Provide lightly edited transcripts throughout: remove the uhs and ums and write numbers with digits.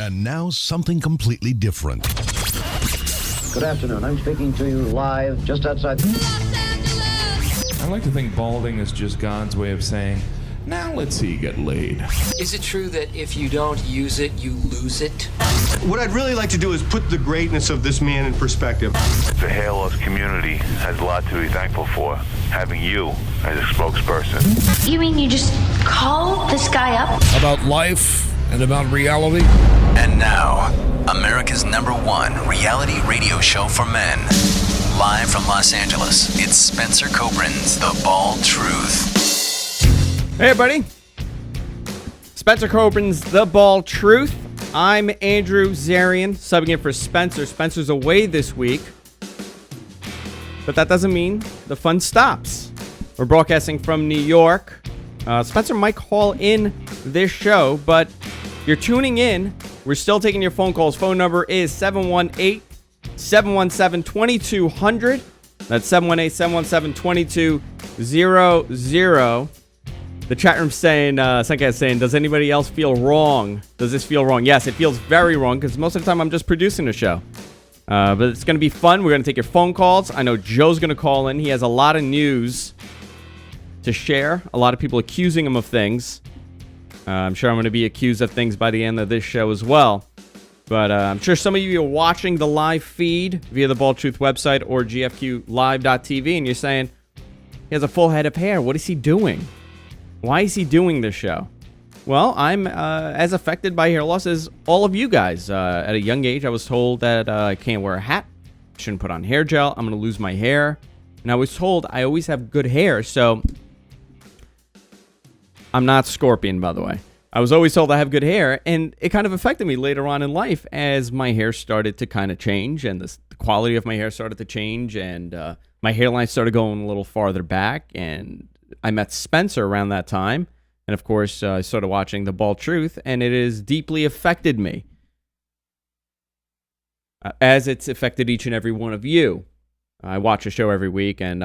And now something completely different. Good afternoon. I'm speaking to you live just outside I like to think balding is just God's way of saying, now let's see you get laid. Is it true that if you don't use it, you lose it? What I'd really like to do is put the greatness of this man in perspective. The hair loss community has a lot to be thankful for, having you as a spokesperson. You mean you just call this guy up? About life and about reality. And now, America's #1 reality radio show for men. Live from Los Angeles, it's Spencer Kobren's The Bald Truth. Hey everybody, Spencer Kobren's The Bald Truth. I'm Andrew Zarian, subbing in for Spencer. Spencer's away this week, but that doesn't mean the fun stops. We're broadcasting from New York. Spencer might call in this show, but you're tuning in. We're still taking your phone calls. Phone number is 718-717-2200. That's 718-717-2200. The chat room's saying, Senkai's saying, does anybody else feel wrong? Does this feel wrong? Yes, it feels very wrong because most of the time I'm just producing a show. But it's going to be fun. We're going to take your phone calls. I know Joe's going to call in. He has a lot of news to share. A lot of people accusing him of things. I'm sure I'm going to be accused of things by the end of this show as well. But I'm sure some of you are watching the live feed via the Bald Truth website or gfqlive.tv, and you're saying, he has a full head of hair. What is he doing? Why is he doing this show? Well, I'm as affected by hair loss as all of you guys. At a young age, I was told that I can't wear a hat, shouldn't put on hair gel, I'm going to lose my hair. And I was told I always have good hair, so I'm not Scorpion, by the way. I was always told I have good hair, and it kind of affected me later on in life as my hair started to kind of change, and the quality of my hair started to change, and my hairline started going a little farther back, and I met Spencer around that time, and of course, I started watching The Bald Truth, and it has deeply affected me, as it's affected each and every one of you. I watch a show every week, and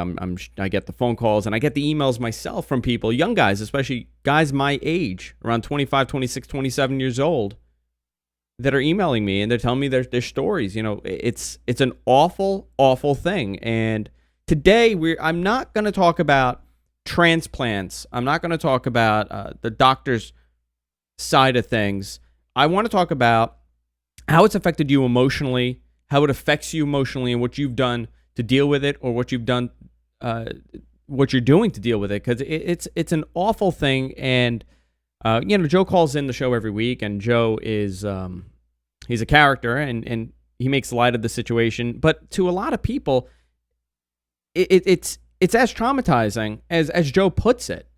I get the phone calls, and I get the emails myself from people, young guys, especially guys my age, around 25, 26, 27 years old, that are emailing me, and they're telling me their stories. You know, it's an awful, awful thing. And today, I'm not going to talk about transplants. I'm not going to talk about the doctor's side of things. I want to talk about how it's affected you emotionally, how it affects you emotionally, and what you've done to deal with it, or what you've done, what you're doing to deal with it, because it's an awful thing. And Joe calls in the show every week, and Joe is he's a character, and he makes light of the situation. But to a lot of people, it's as traumatizing as Joe puts it.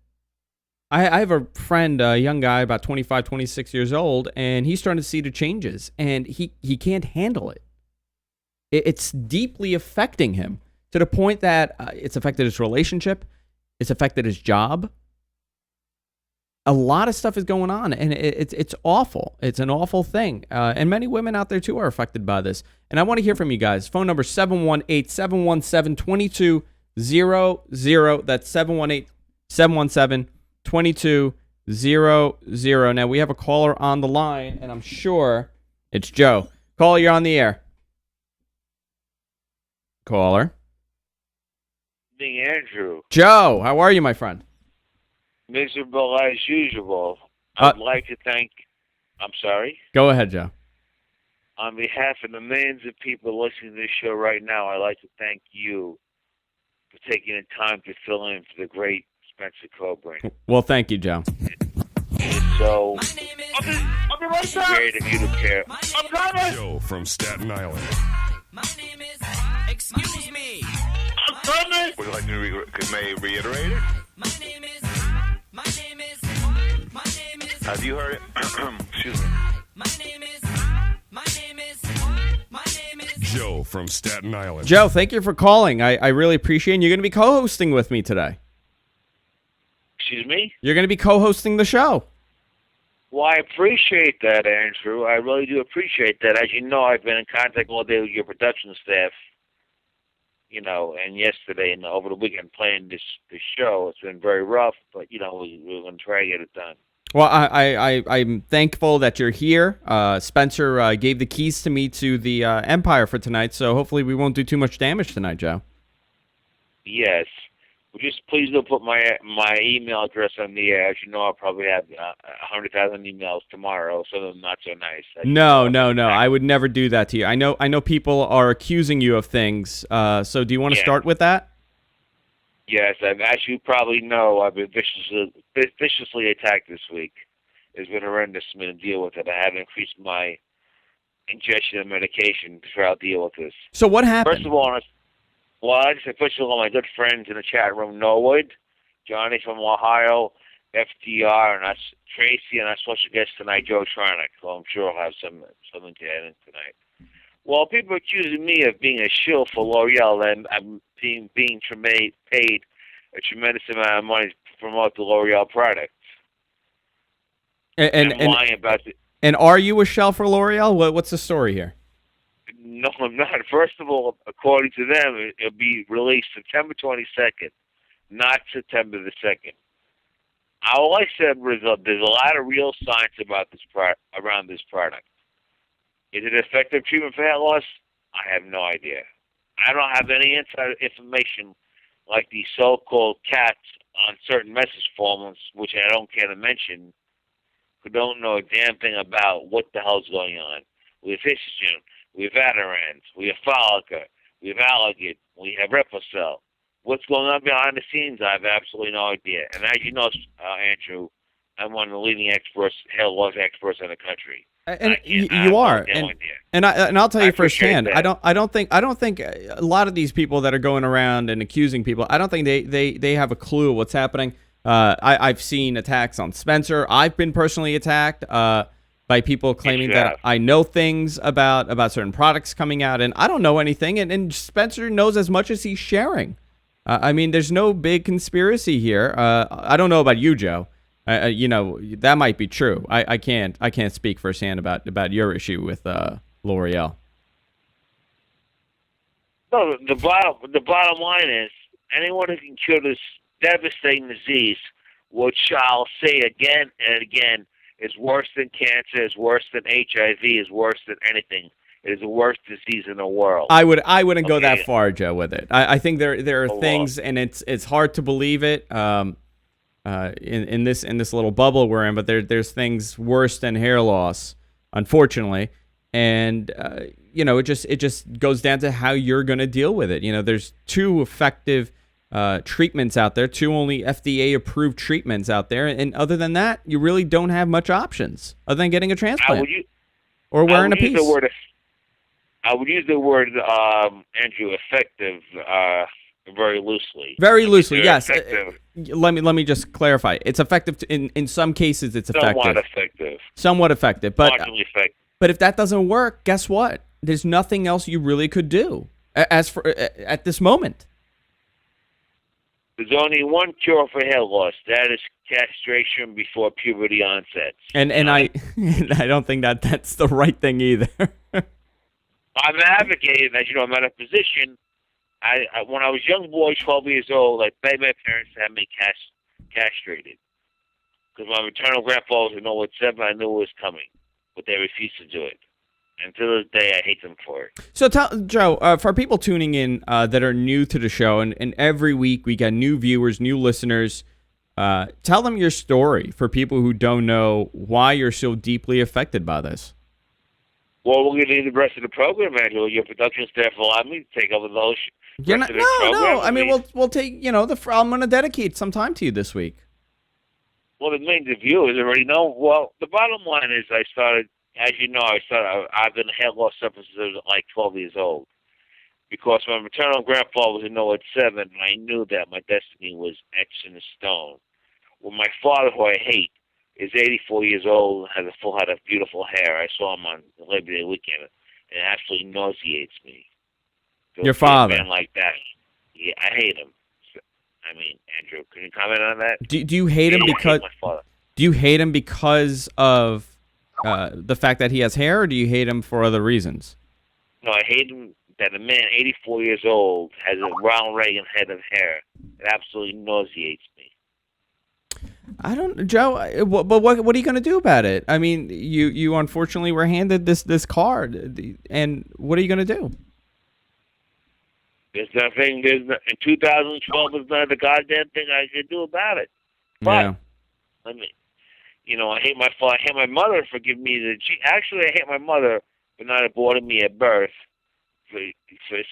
I have a friend, a young guy, about 25, 26 years old, and he's starting to see the changes, and he can't handle it. It's deeply affecting him to the point that it's affected his relationship. It's affected his job. A lot of stuff is going on, and it's awful. It's an awful thing. And many women out there, too, are affected by this. And I want to hear from you guys. Phone number 718-717-2200. That's 718-717-2200. Now, we have a caller on the line, and I'm sure it's Joe. Caller, you're on the air. Caller. Andrew. Joe, how are you, my friend? Miserable as usual. I'd like to thank... I'm sorry? Go ahead, Joe. On behalf of the millions of people listening to this show right now, I'd like to thank you for taking the time to fill in for the great Spencer Kobren. Well, thank you, Joe. It's so great of you to care. I'm coming! Joe from Staten Island. My name is... Excuse me. I'm coming! Would you like to reiterate it? My name is... Have you heard it? Excuse me. My name is... Joe from Staten Island. Joe, thank you for calling. I really appreciate it. And you're going to be co-hosting with me today. Excuse me? You're going to be co-hosting the show. Well, I appreciate that, Andrew. I really do appreciate that. As you know, I've been in contact all day with your production staff, and yesterday and over the weekend playing this show. It's been very rough, but, we're going to try to get it done. Well, I'm thankful that you're here. Spencer gave the keys to me to the Empire for tonight, so hopefully we won't do too much damage tonight, Joe. Yes. Well, just please don't put my email address on the air. As you know, I'll probably have 100,000 emails tomorrow, some of them not so nice. No. I would never do that to you. I know people are accusing you of things. So do you want to start with that? Yes, as you probably know, I've been viciously attacked this week. It's been horrendous for me to deal with it. I have increased my ingestion of medication to try to deal with this. So what happened? First of all, I just first of all, my good friends in the chat room, Norwood, Johnny from Ohio, FDR, and that's Tracy, and our special guest tonight, Joe Tronick, who I'm sure will have something to add in tonight. Well, people are accusing me of being a shill for L'Oreal, and I'm being paid a tremendous amount of money to promote the L'Oreal product. And I'm lying about it. And are you a shell for L'Oreal? What's the story here? No, I'm not. First of all, according to them, it'll be released September 22nd, not September the 2nd. All I said was there's a lot of real science about around this product. Is it effective treatment for hair loss? I have no idea. I don't have any inside information like these so-called cats on certain message forums, which I don't care to mention, who don't know a damn thing about what the hell's going on. We have Histion, we have Adirans, we have Folica, we have Allergid, we have Replicel. What's going on behind the scenes, I have absolutely no idea. And as you know, Andrew, I'm one of the leading hair loss experts in the country. And you are, and I'll tell you firsthand. I don't think a lot of these people that are going around and accusing people, I don't think they have a clue of what's happening. I've seen attacks on Spencer. I've been personally attacked by people claiming that I know things about certain products coming out, and I don't know anything. And Spencer knows as much as he's sharing. I mean, there's no big conspiracy here. I don't know about you, Joe. That might be true. I can't speak firsthand about your issue with L'Oreal. No, the bottom line is anyone who can cure this devastating disease, which I'll say again and again, is worse than cancer, is worse than HIV, is worse than anything. It is the worst disease in the world. I wouldn't go that far, Joe, with it. I think there are things, and it's hard to believe it. In this little bubble we're in, but there's things worse than hair loss, unfortunately, and it just goes down to how you're going to deal with it. There's two effective treatments out there, two only FDA approved treatments out there, and other than that, you really don't have much options other than getting a transplant or wearing a piece. I would use the word Andrew, effective. Very loosely. Very loosely, yes. Let me just clarify. It's effective in some cases. It's effective. Somewhat effective. But if that doesn't work, guess what? There's nothing else you really could do at this moment. There's only one cure for hair loss. That is castration before puberty onsets. And I don't think that's the right thing either. I'm advocating, as you know, I'm not a physician. When I was a young boy, 12 years old, I begged my parents to have me castrated. Because my maternal grandfather was in 07, I knew it was coming. But they refused to do it. And to this day, I hate them for it. So, Joe, for people tuning in that are new to the show, and every week we got new viewers, new listeners, tell them your story for people who don't know why you're so deeply affected by this. Well, we're going to need the rest of the program, Angela. Your production staff allowed me to take over those. No. I mean, we'll take. I'm going to dedicate some time to you this week. Well, the main viewers already know. Well, the bottom line is, I started. As you know, I've been a hair loss ever since I was like 12 years old, because my maternal grandfather was in 07, and I knew that my destiny was etched in stone. Well, my father, who I hate, is 84 years old, has a full head of beautiful hair. I saw him on Labor Day weekend, and it absolutely nauseates me. Your father? A man like that, yeah, I hate him. I mean, Andrew, can you comment on that? Do you hate him because? Do you hate him because of the fact that he has hair, or do you hate him for other reasons? No, I hate him that a man 84 years old has a Ronald Reagan head of hair. It absolutely nauseates me. I don't, Joe. But what are you going to do about it? I mean, you unfortunately were handed this card, and what are you going to do? There's nothing. In 2012, there's not a goddamn thing I could do about it. But Yeah. let me. I hate my father. I hate my mother for giving me Actually, I hate my mother for not aborting me at birth, for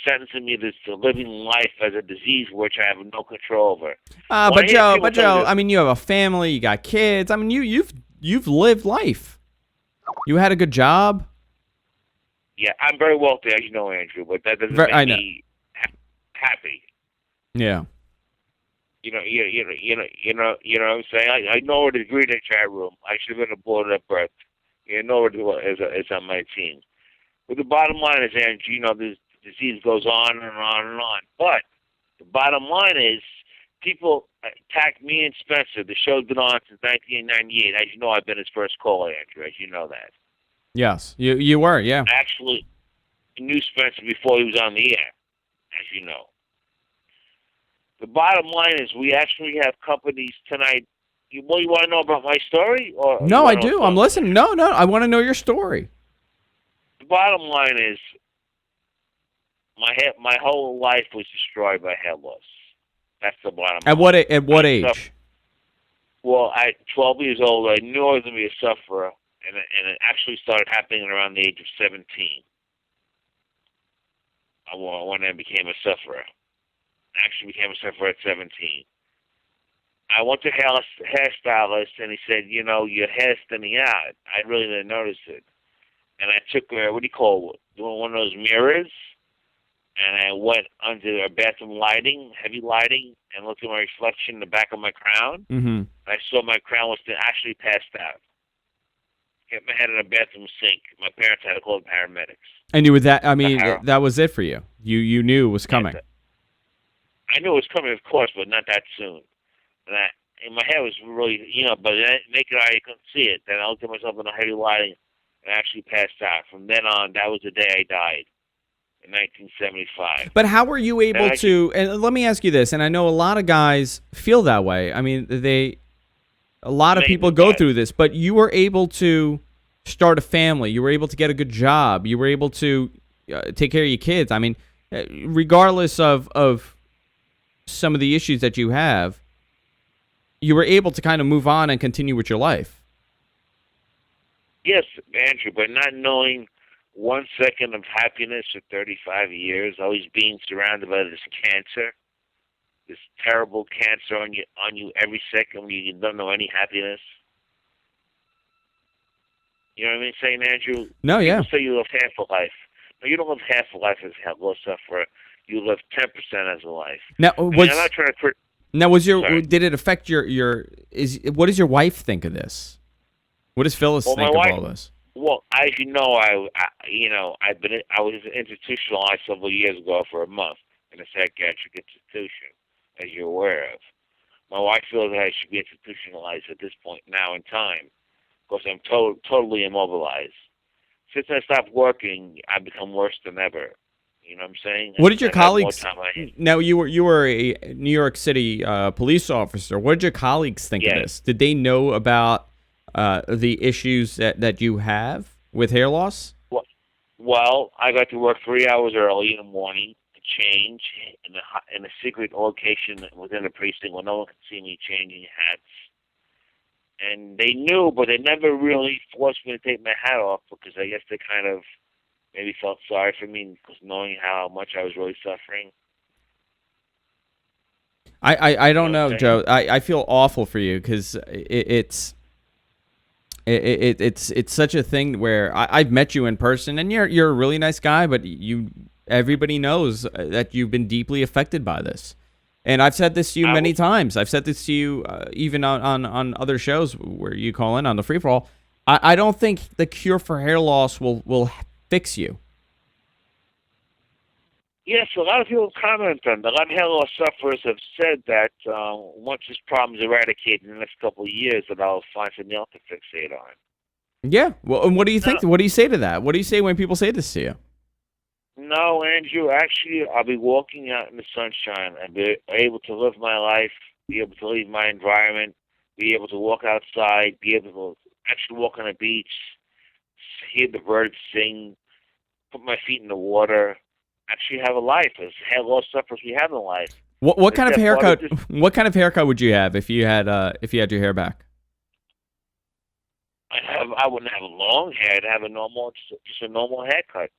sentencing me to living life as a disease which I have no control over. But Joe, I mean, you have a family, you got kids. I mean, you've lived life. You had a good job. Yeah, I'm very wealthy, as you know, Andrew, but that doesn't make me happy. Yeah. You know what I'm saying? I know where to agree in the chat room. I should have been aborted at birth. You know where is on my team. But the bottom line is, Andrew, this disease goes on and on and on. But the bottom line is, people attack me and Spencer. The show's been on since 1998. As you know, I've been his first caller, Andrew. As you know that. Yes, you were, yeah. I actually knew Spencer before he was on the air, as you know. The bottom line is, we actually have companies tonight. You want to know about my story? No, I do. I'm listening. No, I want to know your story. The bottom line is, my whole life was destroyed by hair loss. That's the bottom line. At what age? Well, at 12 years old, I knew I was going to be a sufferer, and it actually started happening around the age of 17. When I became a sufferer. I actually became a sufferer at 17. I went to a hairstylist, and he said, your hair's thinning out. I really didn't notice it. And I took, doing one of those mirrors, and I went under a bathroom lighting, heavy lighting, and looked at my reflection in the back of my crown. Mm-hmm. I saw my crown was actually passed out. Hit my head in a bathroom sink. My parents had to call the paramedics. And you were that? I mean, that was it for you. You knew it was coming. I knew it was coming, of course, but not that soon. And my hair was really, but naked eye, you couldn't see it. Then I looked at myself in the heavy lighting and actually passed out. From then on, that was the day I died. In 1975. But how were you able to? And let me ask you this. And I know a lot of guys feel that way. I mean, a lot of people go through this. But you were able to start a family. You were able to get a good job. You were able to take care of your kids. I mean, regardless of some of the issues that you have, you were able to kind of move on and continue with your life. Yes, Andrew, but not knowing 1 second of happiness for 35 years, always being surrounded by this cancer, this terrible cancer on you every second when you don't know any happiness. You know what I mean saying, Andrew? No, yeah. People say you live half a life. No, you don't live half a life as a hair loss sufferer. You live 10% as a life. Now, I'm not trying to did it affect what does your wife think of this? What does Phyllis think of all this? Well, as you know, I was institutionalized several years ago for a month in a psychiatric institution, as you're aware of. My wife feels that I should be institutionalized at this point now in time, because I'm totally immobilized. Since I stopped working, I've become worse than ever. You know what I'm saying? What did your colleagues? Now you were a New York City police officer. What did your colleagues think of this? Did they know about the issues that you have with hair loss? Well, I got to work 3 hours early in the morning to change in a secret location within the precinct where no one could see me changing hats. And they knew, but they never really forced me to take my hat off because I guess they kind of maybe felt sorry for me because knowing how much I was really suffering. I don't know, Joe. I feel awful for you because it's such a thing where I've met you in person and you're a really nice guy, but everybody knows that you've been deeply affected by this. And I've said this to you many times. I've said this to you even on other shows where you call in on the free for all. I don't think the cure for hair loss will fix you. Yes, a lot of people comment on that. A lot of hair loss sufferers have said that once this problem is eradicated in the next couple of years, that I'll find something else to fixate on. Yeah. Well, and what do you think? What do you say to that? What do you say when people say this to you? No, Andrew. Actually, I'll be walking out in the sunshine and be able to live my life, be able to leave my environment, be able to walk outside, be able to actually walk on a beach, hear the birds sing, put my feet in the water, actually have a life. As hair loss sufferers, we have a life. What kind of haircut? What kind of haircut would you have if you had your hair back? I wouldn't have long hair. I'd have a normal, just a normal haircut.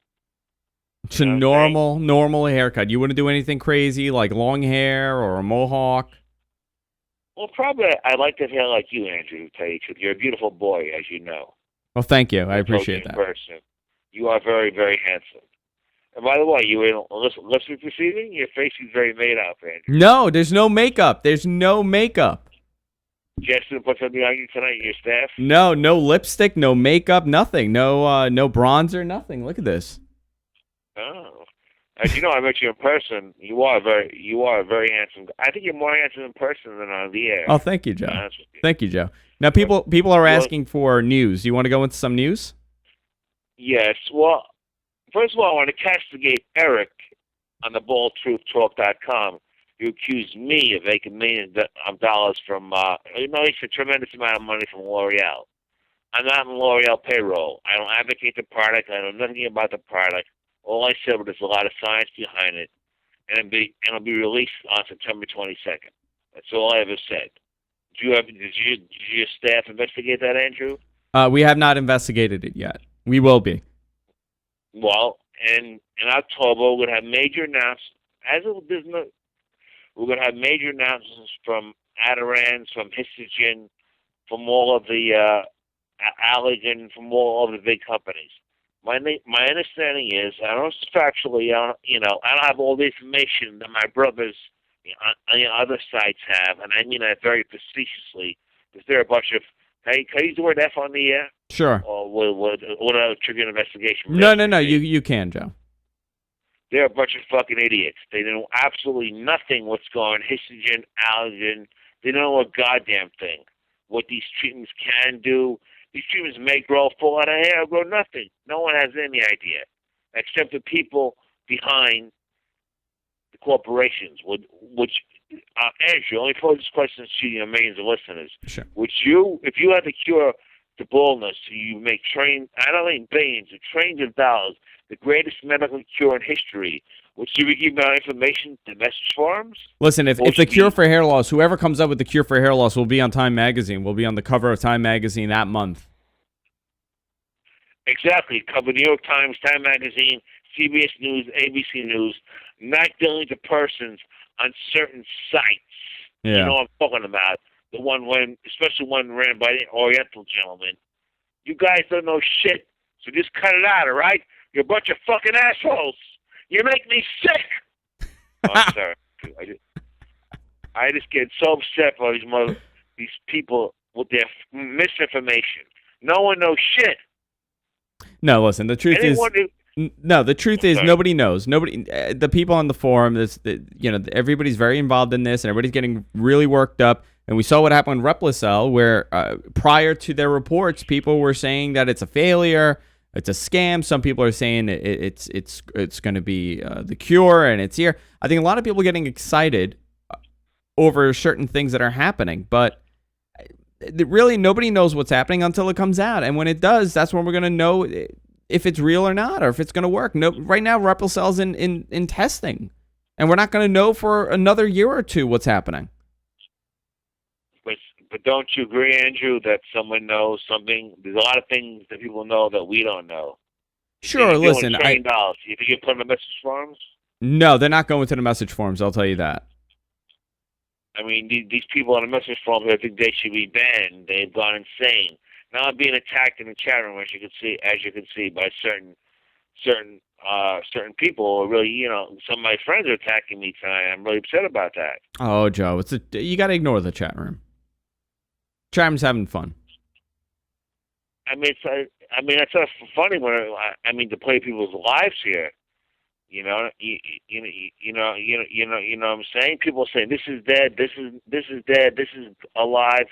It's a normal haircut. You wouldn't do anything crazy like long hair or a mohawk? Well, probably I'd like to hair like you, Andrew, to tell you the truth. You're a beautiful boy, as you know. Well, thank you. I appreciate that. Person. You are very, very handsome. And by the way, you were in listening proceeding? Your face is very made up, Andrew. No, there's no makeup. There's no makeup. Justin put something on you tonight, your staff? No lipstick, no makeup, nothing. No bronzer, nothing. Look at this. Oh. As you know, I met you in person. You are a very handsome guy. I think you're more handsome in person than on the air. Oh, thank you, Joe. Thank you, Joe. Now, people are asking for news. You want to go into some news? Yes. Well, first of all, I want to castigate Eric on the baldtruthtalk.com. You accused me of making millions of dollars from, it's a tremendous amount of money from L'Oreal. I'm not on L'Oreal payroll. I don't advocate the product. I know nothing about the product. All I said was there's a lot of science behind it, and it'll be released on September 22nd. That's all I ever said. Did your staff investigate that, Andrew? We have not investigated it yet. We will be. Well, in October, we're going to have major announcements. We're going to have major announcements from Adirans, from Histogen, from all of the Allergan, from all of the big companies. My understanding is, I don't factually, I don't have all the information that my brothers on the other sites have, and I mean that very facetiously, because they're a bunch of, hey, can I use the word F on the air? Sure. Or would trigger an investigation? No, you can, Joe. They're a bunch of fucking idiots. They know absolutely nothing what's going on. Histogen, allergen, they don't know a goddamn thing. What these treatments can do. These treatments may grow full out of hair or grow nothing. No one has any idea, except the people behind the corporations. Which Andrew, let me pose this question to your millions of listeners. Sure. If you had the cure to baldness, you make I don't think billions, trillions of dollars, the greatest medical cure in history, would you be giving out information to message forums? Listen, if the cure for hair loss, whoever comes up with the cure for hair loss will be on Time Magazine. Will be on the cover of Time Magazine that month. Exactly. Cover New York Times, Time Magazine, CBS News, ABC News, not billions of persons on certain sites. Yeah. You know what I'm talking about. Especially one ran by the Oriental gentleman. You guys don't know shit, so just cut it out, all right? You're a bunch of fucking assholes. You make me sick. Oh, I'm sorry. I just get so upset by these people with their misinformation. No one knows shit. No, listen. The truth is, nobody knows. Nobody. The people on the forum, everybody's very involved in this, and everybody's getting really worked up. And we saw what happened with Replacel, where prior to their reports, people were saying that it's a failure, it's a scam. Some people are saying it's going to be the cure, and it's here. I think a lot of people are getting excited over certain things that are happening, but really nobody knows what's happening until it comes out. And when it does, that's when we're going to know if it's real or not, or if it's going to work. No, right now, Replicel's in testing, and we're not going to know for another year or two what's happening. But don't you agree, Andrew, that someone knows something? There's a lot of things that people know that we don't know. Sure, listen. You think you put them in message forums? No, they're not going to the message forums. I'll tell you that. I mean, these people on the message forums, I think they should be banned. They've gone insane. Now I'm being attacked in the chat room, as you can see, by certain people. Really, some of my friends are attacking me tonight. I'm really upset about that. Oh, Joe, you got to ignore the chat room. Chat room's having fun. I mean, it's not funny to play people's lives here. You know what I'm saying? People say this is dead, this is dead, this is alive.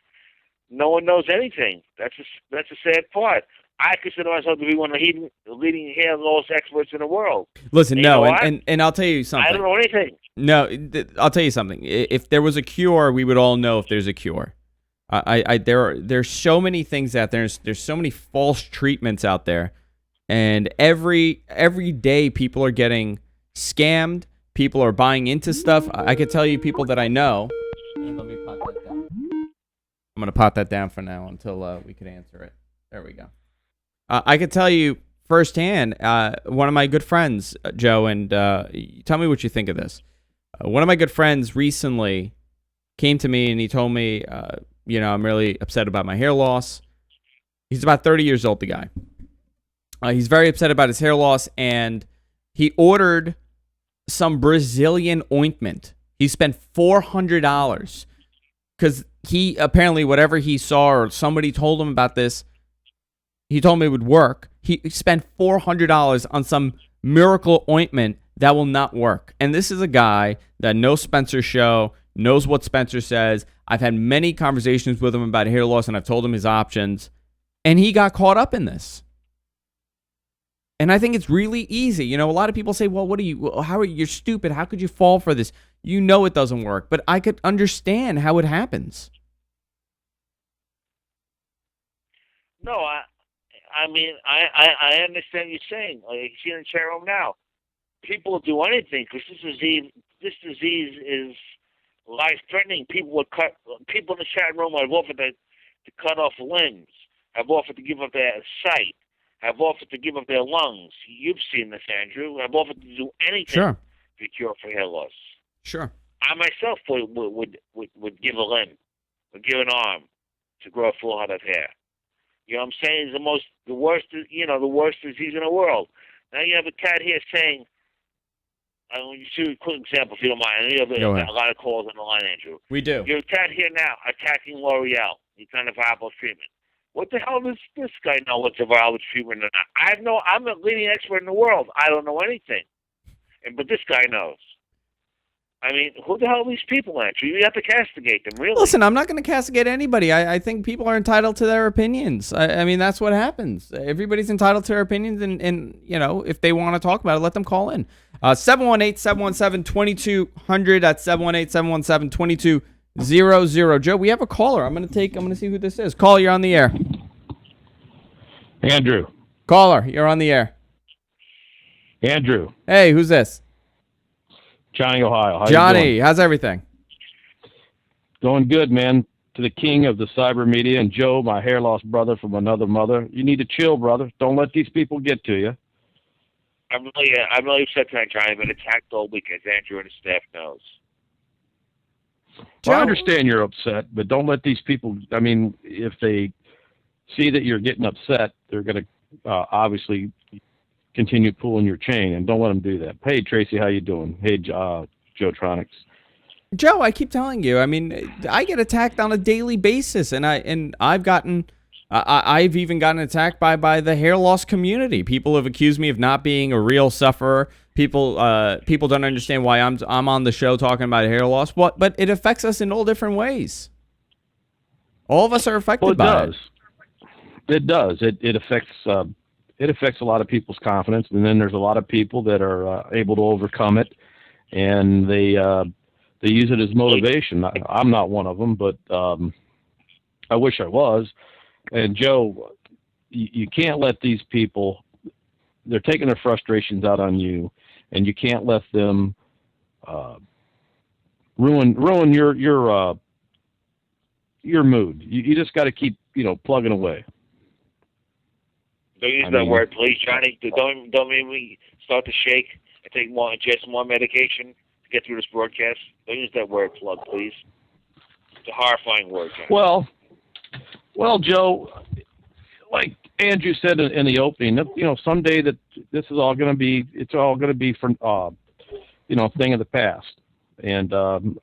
No one knows anything. That's the sad part. I consider myself to be one of the leading hair loss experts in the world. Listen, and I'll tell you something. I don't know anything. No, I'll tell you something. If there was a cure, we would all know if there's a cure. There's so many things out there. There's so many false treatments out there, and every day people are getting scammed. People are buying into stuff. I could tell you people that I know. Let me pot that down. I'm gonna pot that down for now until we can answer it. There we go. I could tell you firsthand. One of my good friends, Joe, and tell me what you think of this. One of my good friends recently came to me and he told me, I'm really upset about my hair loss. He's about 30 years old, the guy. He's very upset about his hair loss, and he ordered some Brazilian ointment. He spent $400 because he apparently, whatever he saw or somebody told him about this, he told me it would work. He spent $400 on some miracle ointment that will not work. And this is a guy that knows Spencer's show, knows what Spencer says. I've had many conversations with him about hair loss, and I've told him his options. And he got caught up in this. And I think it's really easy. A lot of people say, well, you're stupid. How could you fall for this? You know it doesn't work. But I could understand how it happens. No, I mean, I understand what you're saying. Like, you see in the chat room now, people will do anything because this disease is life-threatening. People in the chat room have offered to cut off limbs, have offered to give up their sight, have offered to give up their lungs. You've seen this, Andrew. Have offered to do anything to cure for hair loss. Sure. I myself would give a limb, would give an arm to grow a full head of hair. You know what I'm saying? It's the worst disease in the world. Now you have a cat here saying, you see a quick example if you don't mind. I know you have a lot of calls on the line, Andrew. We do. You have a cat here now attacking L'Oreal. He's trying to viable treatment. What the hell does this guy know what's a viable treatment or not? I'm a leading expert in the world. I don't know anything. But this guy knows. I mean, who the hell are these people, Andrew? You have to castigate them, really. Listen, I'm not going to castigate anybody. I think people are entitled to their opinions. I mean, that's what happens. Everybody's entitled to their opinions, and if they want to talk about it, let them call in. 718-717-2200. That's 718-717-2200. Joe, we have a caller. I'm going to see who this is. Caller, you're on the air. Andrew. Caller, you're on the air. Andrew. Hey, who's this? Johnny, Ohio. How Johnny, you doing? How's everything? Going good, man. To the king of the cyber media, and Joe, my hair loss brother from another mother. You need to chill, brother. Don't let these people get to you. I'm really upset tonight, Johnny. I've been attacked all week, as Andrew and his staff knows. Well, I understand you're upset, but don't let these people, if they see that you're getting upset, they're going to obviously continue pulling your chain, and don't let them do that. Hey, Tracy, how you doing? Hey, Joe Tronics. Joe, I keep telling you, I get attacked on a daily basis, and I've even gotten attacked by the hair loss community. People have accused me of not being a real sufferer. People don't understand why I'm on the show talking about hair loss. But it affects us in all different ways. All of us are affected by it. It does. It affects a lot of people's confidence, and then there's a lot of people that are able to overcome it, and they use it as motivation. I'm not one of them, but I wish I was. And Joe, you can't let these people, they're taking their frustrations out on you, and you can't let them ruin your mood. You just got to keep, plugging away. Don't use that word, please, Johnny. Don't make me start to shake and take just more medication to get through this broadcast. Don't use that word, plug, please. It's a horrifying word, Johnny. Well, Joe, like Andrew said in the opening, someday that this is all going to be, it's all going to be for, a thing of the past, and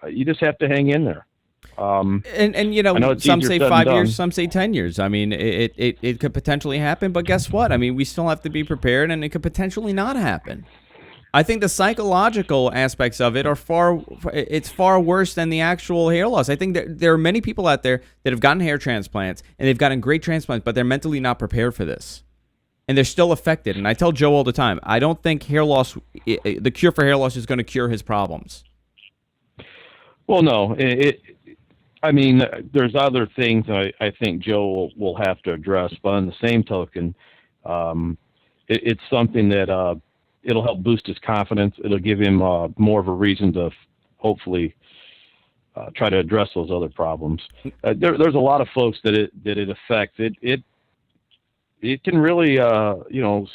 you just have to hang in there. Some say 5 years, some say 10 years. It could potentially happen, but guess what? We still have to be prepared, and it could potentially not happen. I think the psychological aspects of it are far worse than the actual hair loss. I think that there are many people out there that have gotten hair transplants, and they've gotten great transplants, but they're mentally not prepared for this. And they're still affected. And I tell Joe all the time, I don't think hair loss, the cure for hair loss is going to cure his problems. Well, no, I mean, there's other things I think Joe will have to address, but on the same token, it's something that it'll help boost his confidence. It'll give him more of a reason to hopefully try to address those other problems. There's a lot of folks that it affects. It can really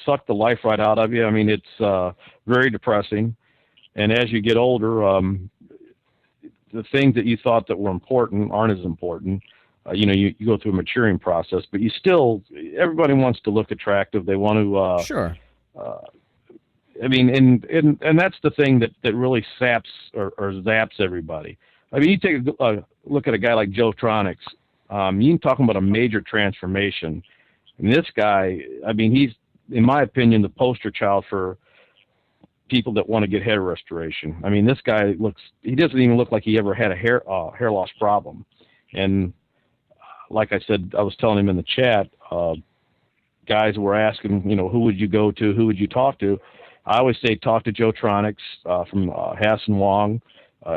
suck the life right out of you. I mean, it's very depressing, and as you get older, the things that you thought that were important aren't as important. You go through a maturing process, but everybody wants to look attractive. They want to sure. I mean, and that's the thing that really saps or zaps everybody. I mean, you take a look at a guy like Joe Tronics. You can talk about a major transformation. And this guy, I mean, he's, in my opinion, the poster child for people that want to get hair restoration. I mean, this guy he doesn't even look like he ever had a hair loss problem. And like I said, I was telling him in the chat, guys were asking, who would you go to? Who would you talk to? I always say talk to Joe Tronics from Hasson Wong.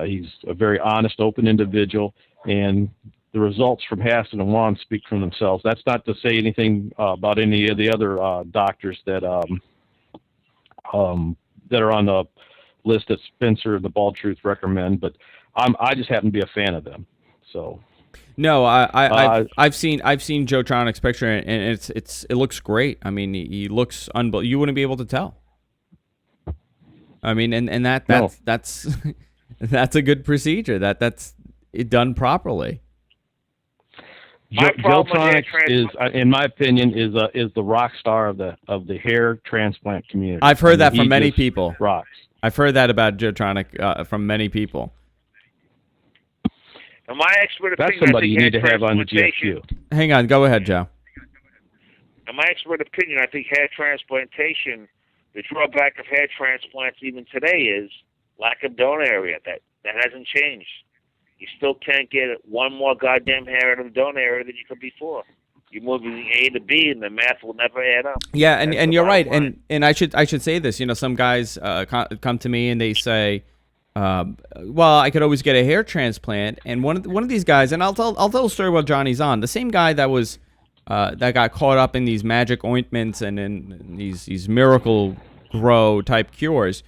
He's a very honest, open individual, and the results from Hasson and Wong speak for themselves. That's not to say anything about any of the other doctors that are on the list that Spencer, the Bald Truth, recommend, but I just happen to be a fan of them. So. No, I've seen Joe Tronic's picture, and it looks great. I mean, he looks unbelievable. You wouldn't be able to tell. I mean, and that's that's a good procedure. That's it done properly. Joe Tronics is, in my opinion, is the rock star of the hair transplant community. I've heard that from many people. Rocks. I've heard that about Joe Tronic from many people. In my expert opinion, that's somebody you need to have on the GFQ. Hang on, go ahead, Joe. In my expert opinion, I think hair transplantation, the drawback of hair transplants even today is lack of donor area. That hasn't changed. You still can't get one more goddamn hair out of the donor area than you could before. You move from A to B, and the math will never add up. Yeah, and you're right. And I should say this. Some guys come to me and they say, well, I could always get a hair transplant. And one of these guys, and I'll tell a story while Johnny's on. The same guy that was that got caught up in these magic ointments and in these miracle grow type cures.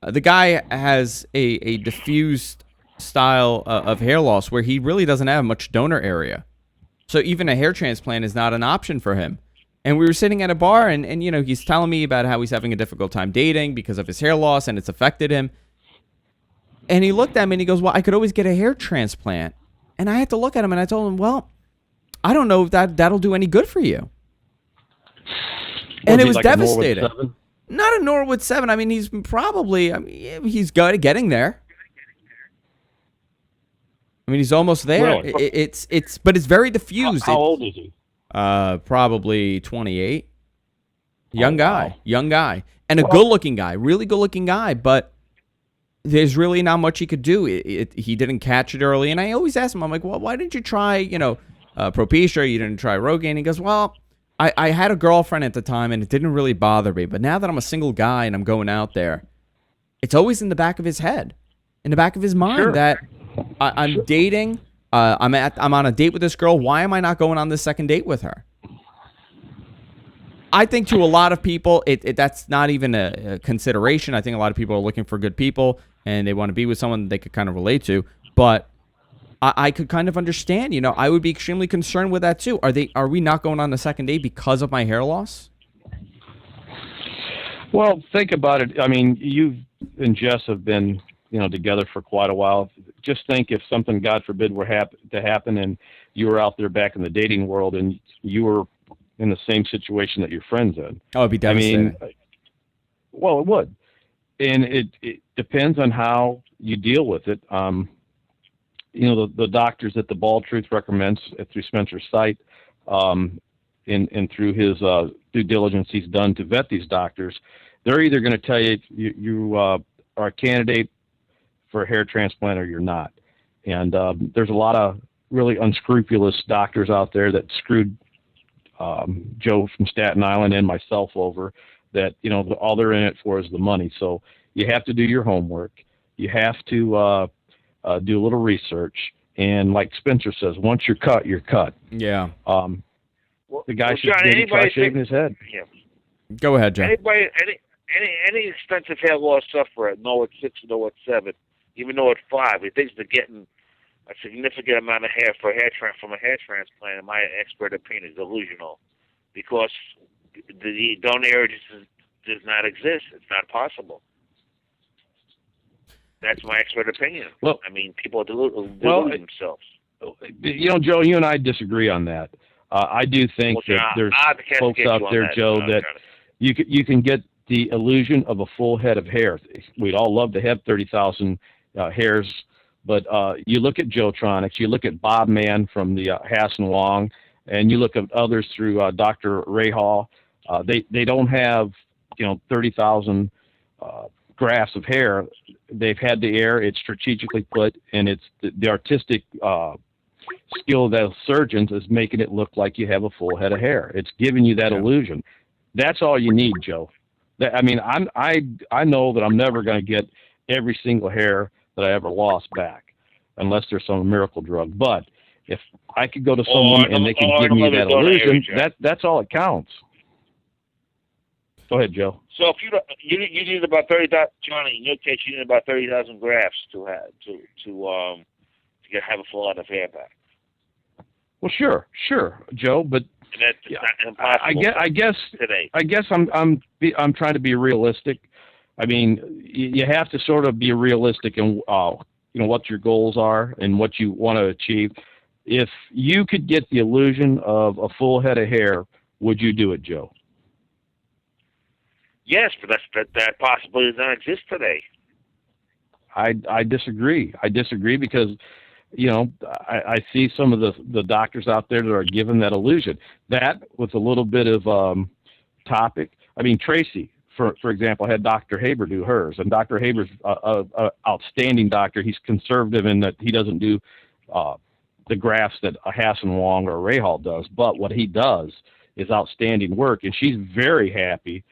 The guy has a diffused style of hair loss where he really doesn't have much donor area. So even a hair transplant is not an option for him. And we were sitting at a bar, and he's telling me about how he's having a difficult time dating because of his hair loss, and it's affected him. And he looked at me and he goes, well, I could always get a hair transplant. And I had to look at him and I told him, well, I don't know if that'll do any good for you. And it was devastating. Not a Norwood 7. I mean, he's getting there. I mean, he's almost there. Really? But it's very diffused. How old is he? Probably 28. Young guy, and a good-looking guy, really good-looking guy. But there's really not much he could do. He didn't catch it early, and I always ask him, I'm like, well, why didn't you try, Propecia? You didn't try Rogaine? He goes, well, I had a girlfriend at the time, and it didn't really bother me. But now that I'm a single guy and I'm going out there, it's always in the back of his head, in the back of his mind that I'm dating. I'm on a date with this girl. Why am I not going on this second date with her? I think to a lot of people, that's not even a consideration. I think a lot of people are looking for good people, and they want to be with someone they could kind of relate to. But I could kind of understand. I would be extremely concerned with that too. Are we not going on the second date because of my hair loss? Well, think about it. I mean, you and Jess have been together for quite a while. Just think if something, God forbid, were to happen, and you were out there back in the dating world, and you were in the same situation that your friend's in. Oh, it'd be devastating. I mean, well, it would. And it depends on how you deal with it. The doctors that the Bald Truth recommends through Spencer's site, and through his due diligence he's done to vet these doctors, they're either going to tell you are a candidate for a hair transplant or you're not. And there's a lot of really unscrupulous doctors out there that screwed Joe from Staten Island and myself over, that all they're in it for is the money. So you have to do your homework. You have to do a little research, And like Spencer says, once you're cut, you're cut. Yeah. The guy should John, maybe try shaving his head. Yeah. Go ahead, John. Any expensive hair loss sufferer, know at 6, know at 7, even though at 5, he thinks they're getting a significant amount of hair from a hair transplant. In my expert opinion, is delusional, because the donor area does not exist. It's not possible. That's my expert opinion. Well, I mean, people are deluding themselves. Joe, you and I disagree on that. I do think that there's folks out there, Joe, that you can get the illusion of a full head of hair. We'd all love to have 30,000 hairs, but you look at Joetronics, you look at Bob Mann from the Hasson Wong, and you look at others through Dr. Rahal. They don't have 30,000 grafts of hair. They've had the air. It's strategically put, and it's the artistic skill of those surgeons is making it look like you have a full head of hair. It's giving you that illusion. That's all you need, Joe. I know that I'm never going to get every single hair that I ever lost back, unless there's some miracle drug. But if I could go to someone and they can give me that illusion, that's all it counts. Go ahead, Joe. So if you need about 30,000, Johnny, in your case, you need about 30,000 grafts to have a full head of hair back. Well, sure, Joe, but that's impossible. I guess today. I guess I'm trying to be realistic. I mean, you have to sort of be realistic in what your goals are and what you want to achieve. If you could get the illusion of a full head of hair, would you do it, Joe? Yes, but that possibility does not exist today. I disagree. I disagree because I see some of the doctors out there that are given that illusion. That with a little bit of topic. I mean, Tracy, for example, had Dr. Haber do hers, and Dr. Haber's a outstanding doctor. He's conservative in that he doesn't do the grafts that a Hasson Wong or a Rahal does, but what he does is outstanding work, and she's very happy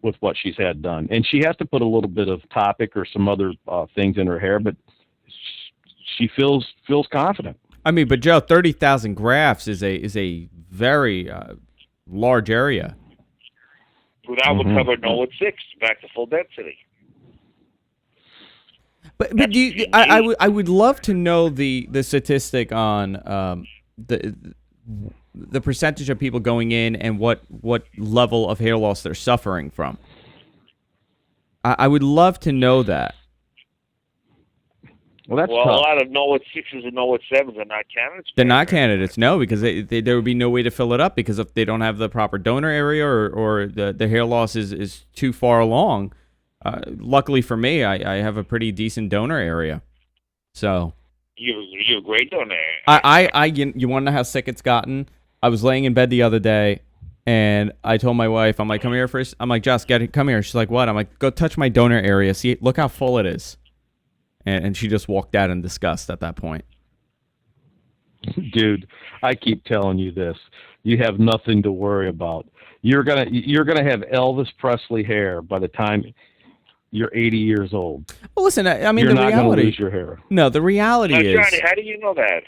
with what she's had done. And she has to put a little bit of topic or some other things in her hair, but she feels confident. I mean, but Joe, 30,000 grafts is a very large area. Well, that would cover no at 6 back to full density. But I would love to know the statistic on the percentage of people going in and what level of hair loss they're suffering from. I would love to know that. Well, that's a tough. lot of no at 6s and no at 7s are not candidates. They're not candidates, no, because there would be no way to fill it up because if they don't have the proper donor area or the hair loss is too far along. Luckily for me, I have a pretty decent donor area, so. You're a great donor area. You want to know how sick it's gotten? I was laying in bed the other day, and I told my wife, I'm like, come here first. I'm like, Jess, come here. She's like, what? I'm like, go touch my donor area. See, look how full it is. And she just walked out in disgust at that point. Dude, I keep telling you this. You have nothing to worry about. You're gonna have Elvis Presley hair by the time you're 80 years old. Well, listen, I mean, you're the not reality. Going to lose your hair. No, the reality is. Johnny, how do you know that?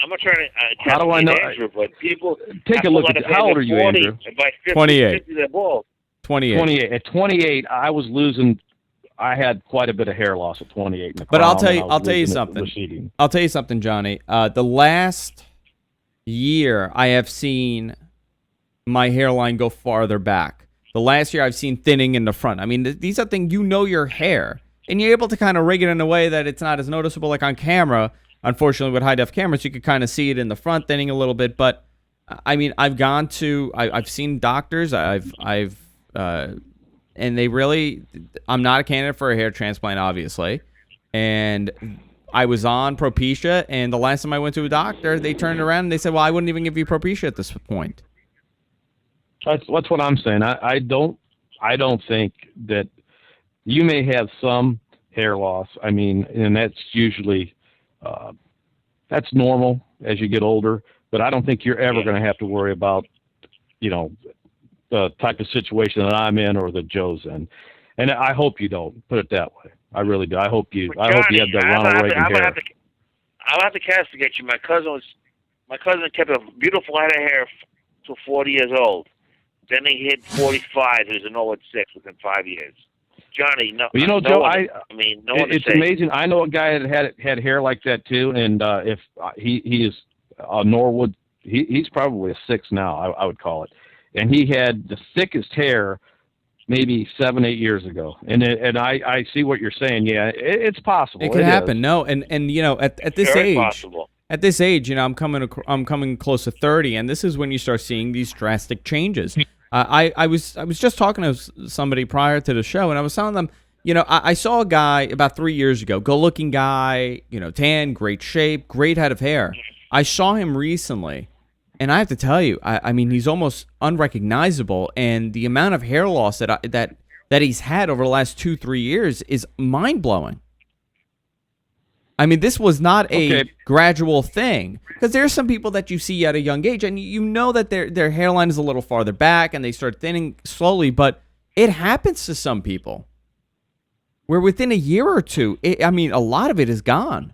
I'm not trying to. How do I know? Andrew, but people take a look at it. How old are you, 40, Andrew? By 50, 28. 50, they're bald. 28. At 28, I was losing. I had quite a bit of hair loss at 28. In the but crown, I'll tell you something. I'll tell you something, Johnny. The last year, I have seen my hairline go farther back. The last year, I've seen thinning in the front. I mean, these are things your hair, and you're able to kind of rig it in a way that it's not as noticeable like on camera. Unfortunately, with high-def cameras, you could kind of see it in the front thinning a little bit. But I mean, I've seen doctors. And they really, I'm not a candidate for a hair transplant, obviously. And I was on Propecia, and the last time I went to a doctor, they turned around and they said, well, I wouldn't even give you Propecia at this point. That's what I'm saying. I don't think that you may have some hair loss. I mean, and that's usually, that's normal as you get older, but I don't think you're ever going to have to worry about, the type of situation that I'm in or that Joe's in. And I hope you don't, put it that way. I really do. I hope you have the Ronald Reagan hair. I'll have to castigate you. My cousin kept a beautiful head of hair till 40 years old. Then he hit 45. He was an 0 at 6 within 5 years. Johnny, no. Well, no Joe, one, no one it's amazing. I know a guy that had hair like that too, and if he is Norwood, he's probably a 6 now. I would call it, and he had the thickest hair maybe 7, 8 years ago. And I see what you're saying. Yeah, it's possible. It could happen. No, and at this Very age, possible. At this age, I'm coming close to 30, and this is when you start seeing these drastic changes. I was just talking to somebody prior to the show, and I was telling them, I saw a guy about 3 years ago, good-looking guy, tan, great shape, great head of hair. I saw him recently, and I have to tell you, I mean, he's almost unrecognizable, and the amount of hair loss that he's had over the last 2-3 years is mind-blowing. I mean, this was not a gradual thing, because there's some people that you see at a young age, and you know that their hairline is a little farther back, and they start thinning slowly, but it happens to some people, where within a year or two, a lot of it is gone.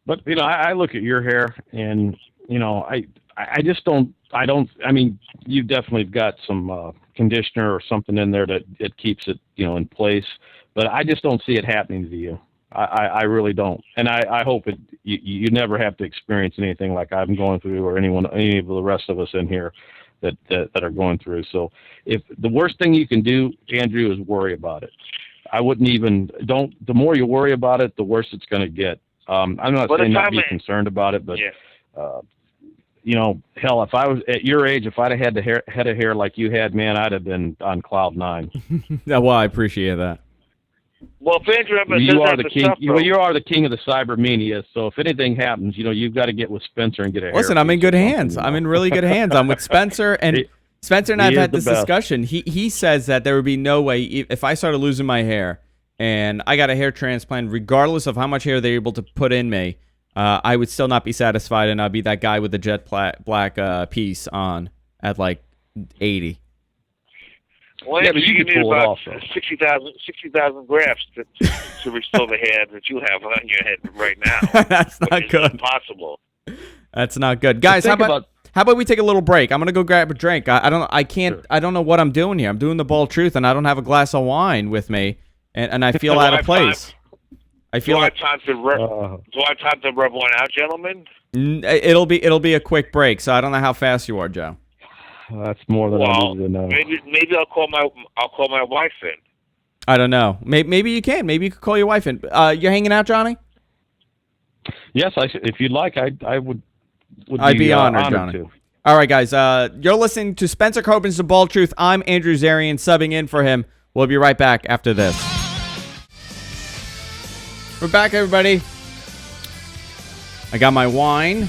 But, I look at your hair, and, I just don't, I mean, you definitely got some conditioner or something in there that keeps it, in place. But I just don't see it happening to you. I really don't. And I hope you never have to experience anything like I'm going through, or any of the rest of us in here that are going through. So if the worst thing you can do, Andrew, is worry about it. I wouldn't even, the more you worry about it, the worse it's going to get. I'm not saying not be concerned about it, but, hell, if I was at your age, if I'd have had the head of hair like you had, man, I'd have been on cloud 9. Well, I appreciate that. Well, if Andrew ever you are the king. You are the king of the cyber media. So if anything happens, you've got to get with Spencer and get a haircut. Listen, I'm in good hands. I'm in really good hands. I'm with Spencer, and Spencer and I have had this discussion. He says that there would be no way if I started losing my hair and I got a hair transplant, regardless of how much hair they're able to put in me, I would still not be satisfied, and I'd be that guy with the jet black piece on at like 80. Well, yeah, but you need pull about it off, 60,000 grafts to restore the hair that you have on your head right now. That's not good. Impossible. That's not good, guys. How about we take a little break? I'm gonna go grab a drink. I don't know what I'm doing here. I'm doing the bald truth, and I don't have a glass of wine with me, and I feel out of place. I feel like do I have time to rub one out, gentlemen? It'll be a quick break, so I don't know how fast you are, Joe. That's more than I need to know. Maybe I'll call my wife in. I don't know. Maybe you can. Maybe you could call your wife in. You're hanging out, Johnny? Yes, if you'd like, I would. I'd be honored, Johnny. To. All right, guys. You're listening to Spencer Kobren's The Bald Truth. I'm Andrew Zarian, subbing in for him. We'll be right back after this. We're back, everybody. I got my wine.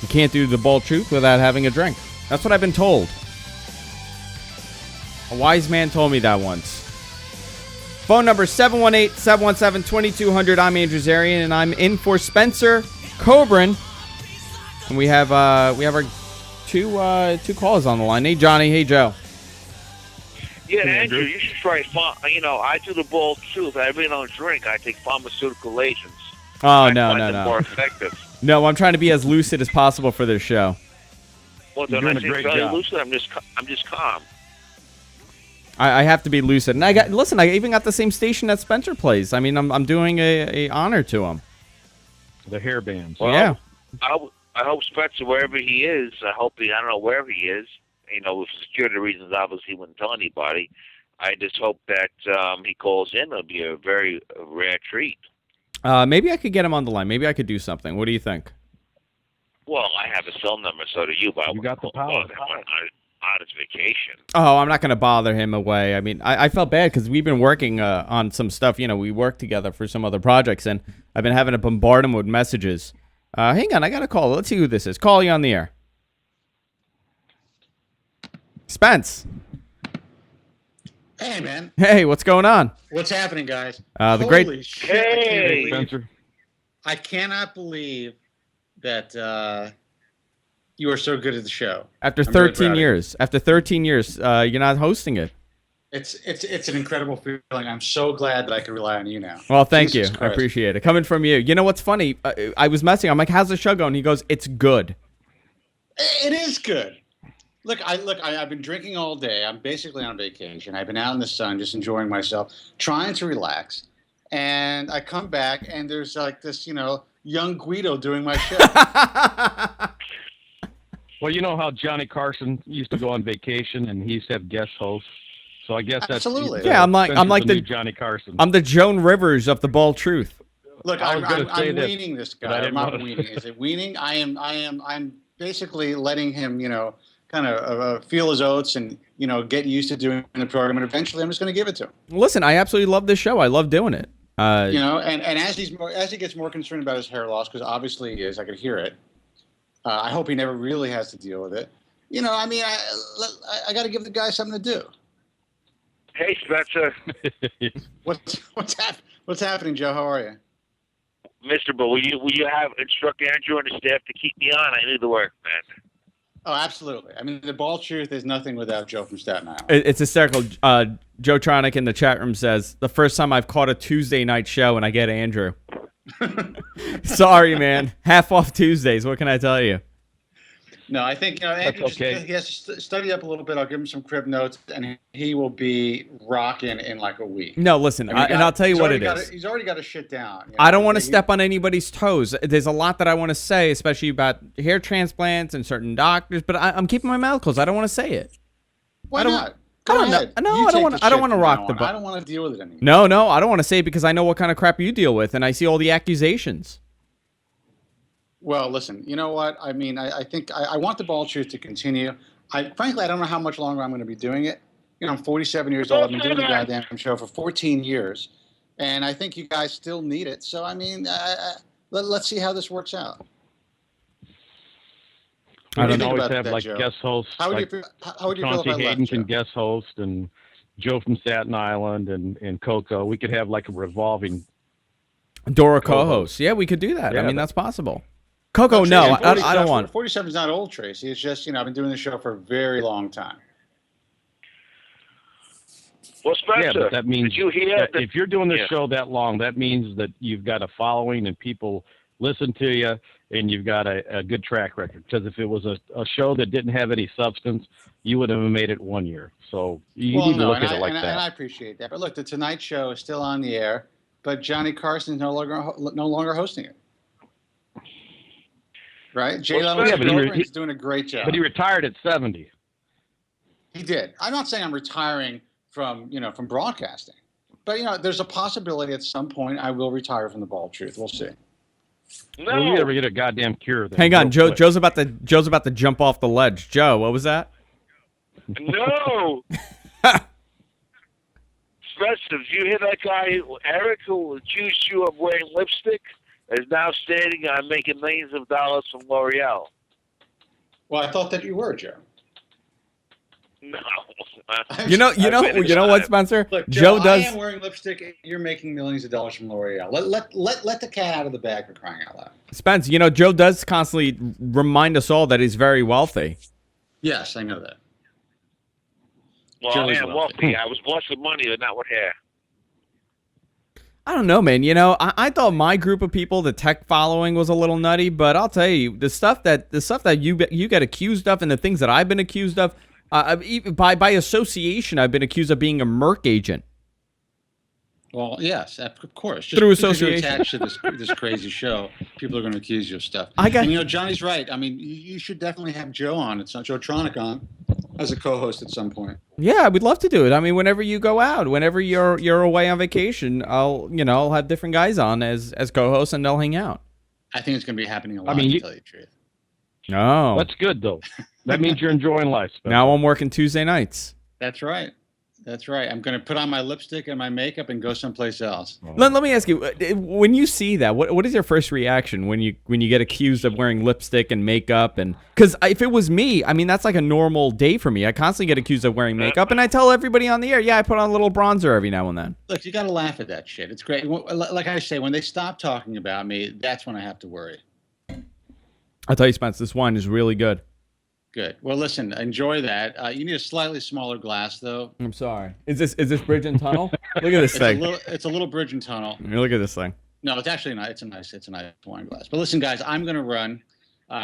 You can't do the bald truth without having a drink. That's what I've been told. A wise man told me that once. Phone number 718-717-2200. I'm Andrew Zarian, and I'm in for Spencer Kobren. And we have our two callers on the line. Hey, Johnny. Hey, Joe. Yeah, Andrew, you should try. I do the bald truth. I really don't drink. I take pharmaceutical agents. Oh, no. More effective. No, I'm trying to be as lucid as possible for this show. Well, don't I seem fairly lucid? I'm just calm. I have to be lucid, and I even got the same station that Spencer plays. I mean, I'm doing a honor to him. The hair bands. Well, yeah. I hope Spencer, wherever he is, I don't know wherever he is. For security reasons, obviously, he wouldn't tell anybody. I just hope that he calls in. It'll be a very rare treat. Maybe I could get him on the line. Maybe I could do something. What do you think? Well, I have a cell number, so do you. But you got the power. On his vacation. Oh, I'm not going to bother him away. I mean, I felt bad because we've been working on some stuff. We worked together for some other projects, and I've been having to bombard him with messages. Hang on, I got a call. Let's see who this is. Call you on the air. Spence. Hey, man. Hey, what's going on? What's happening, guys? Holy shit. Hey, Spencer. I cannot believe that you are so good at the show. After 13 years. You're not hosting it. It's an incredible feeling. I'm so glad that I can rely on you now. Well, thank Jesus you. Christ. I appreciate it. Coming from you. You know what's funny? I was messing. I'm like, how's the show going? He goes, it's good. It is good. I've been drinking all day. I'm basically on vacation. I've been out in the sun, just enjoying myself, trying to relax. And I come back, and there's like this, young Guido doing my show. Well, you know how Johnny Carson used to go on vacation, and he used to have guest hosts. So I guess that's absolutely. Yeah, I'm like the new Johnny Carson. I'm the Joan Rivers of the Bald Truth. Look, I'm weaning this guy. I'm not weaning. Is it weaning? I'm basically letting him, kind of feel his oats and get used to doing the program, and eventually I'm just going to give it to him. Listen, I absolutely love this show. I love doing it. And as he gets more concerned about his hair loss, because obviously he is, I could hear it. I hope he never really has to deal with it. I got to give the guy something to do. Hey, Spencer. What's happening, Joe? How are you? Mister, but will you have instruct Andrew and the staff to keep me on? I need the work, man. Oh, absolutely. I mean, the Bald Truth is nothing without Joe from Staten Island. It's hysterical. Joe Tronic in the chat room says, the first time I've caught a Tuesday night show and I get Andrew. Sorry, man. Half off Tuesdays. What can I tell you? No, I think Andrew he has to study up a little bit. I'll give him some crib notes, and he will be rocking in like a week. No, listen, and I'll tell you what it is. He's already got his shit down. I don't want to step on anybody's toes. There's a lot that I want to say, especially about hair transplants and certain doctors, but I'm keeping my mouth closed. I don't want to say it. Why not? Go ahead. No, I don't want to rock the boat. I don't want to deal with it anymore. No, I don't want to say it because I know what kind of crap you deal with, and I see all the accusations. Well, listen, you know what? I mean, I think I want the Bald Truth to continue. Frankly, I don't know how much longer I'm going to be doing it. I'm 47 years old. I've been doing the goddamn show for 14 years. And I think you guys still need it. So, I mean, let's see how this works out. I don't always have like guest hosts. How would you feel if I Hayden left, can Joe? guest host, and Joe from Staten Island, and Coco. We could have like a revolving Dora co-host. Yeah, we could do that. Yeah, I mean, that's possible. Coco, no, I don't want. 47 is not old, Tracy. It's just, I've been doing the show for a very long time. Well, Spencer, yeah, but that means did you hear if you're doing this show that long, that means that you've got a following and people listen to you, and you've got a good track record. Because if it was a show that didn't have any substance, you would have made it 1 year. So you need to look at it like that. And I appreciate that. But look, the Tonight Show is still on the air, but Johnny Carson's no longer hosting it. Right? Jay Leno's doing a great job. But he retired at 70. He did. I'm not saying I'm retiring from broadcasting, but there's a possibility at some point I will retire from the Bald Truth. We'll see. No. Well, you ever get a goddamn cure? Then, hang on, Joe's about to jump off the ledge. Joe, what was that? No. Spencer, did you hear that guy, Eric, who accused you of wearing lipstick, is now stating I'm making millions of dollars from L'Oreal? Well, I thought that you were, Joe. No. You know what, Spencer? Look, Joe does. I am wearing lipstick. And you're making millions of dollars from L'Oreal. Let the cat out of the bag, for crying out loud. Spence, Joe does constantly remind us all that he's very wealthy. Yes, I know that. Well, I am wealthy. I was blessed with money, but not with hair. I don't know, man. I thought my group of people, the tech following, was a little nutty, but I'll tell you, the stuff that you get accused of, and the things that I've been accused of, by association, I've been accused of being a Merc agent. Well, yes, of course. Just through because association. you're attached to this crazy show, people are going to accuse you of stuff. Johnny's right. I mean, you should definitely have Joe on. It's not Joe Tronic on as a co-host at some point. Yeah, I would love to do it. I mean, whenever you go out, whenever you're away on vacation, I'll have different guys on as co-hosts, and they'll hang out. I think it's going to be happening a lot. To tell you the truth. No, that's good though. That means you're enjoying life. Spencer. Now I'm working Tuesday nights. That's right. That's right. I'm going to put on my lipstick and my makeup and go someplace else. Let me ask you, when you see that, what is your first reaction when you get accused of wearing lipstick and makeup? And because if it was me, I mean, that's like a normal day for me. I constantly get accused of wearing makeup, and I tell everybody on the air, yeah, I put on a little bronzer every now and then. Look, you got to laugh at that shit. It's great. Like I say, when they stop talking about me, that's when I have to worry. I'll tell you, Spence, this wine is really good. Good. Well, listen, enjoy that. You need a slightly smaller glass, though. I'm sorry. Is this bridge and tunnel? Look at this thing. It's a little bridge and tunnel. Look at this thing. No, it's actually not. It's a nice wine glass. But listen, guys, I'm going to run.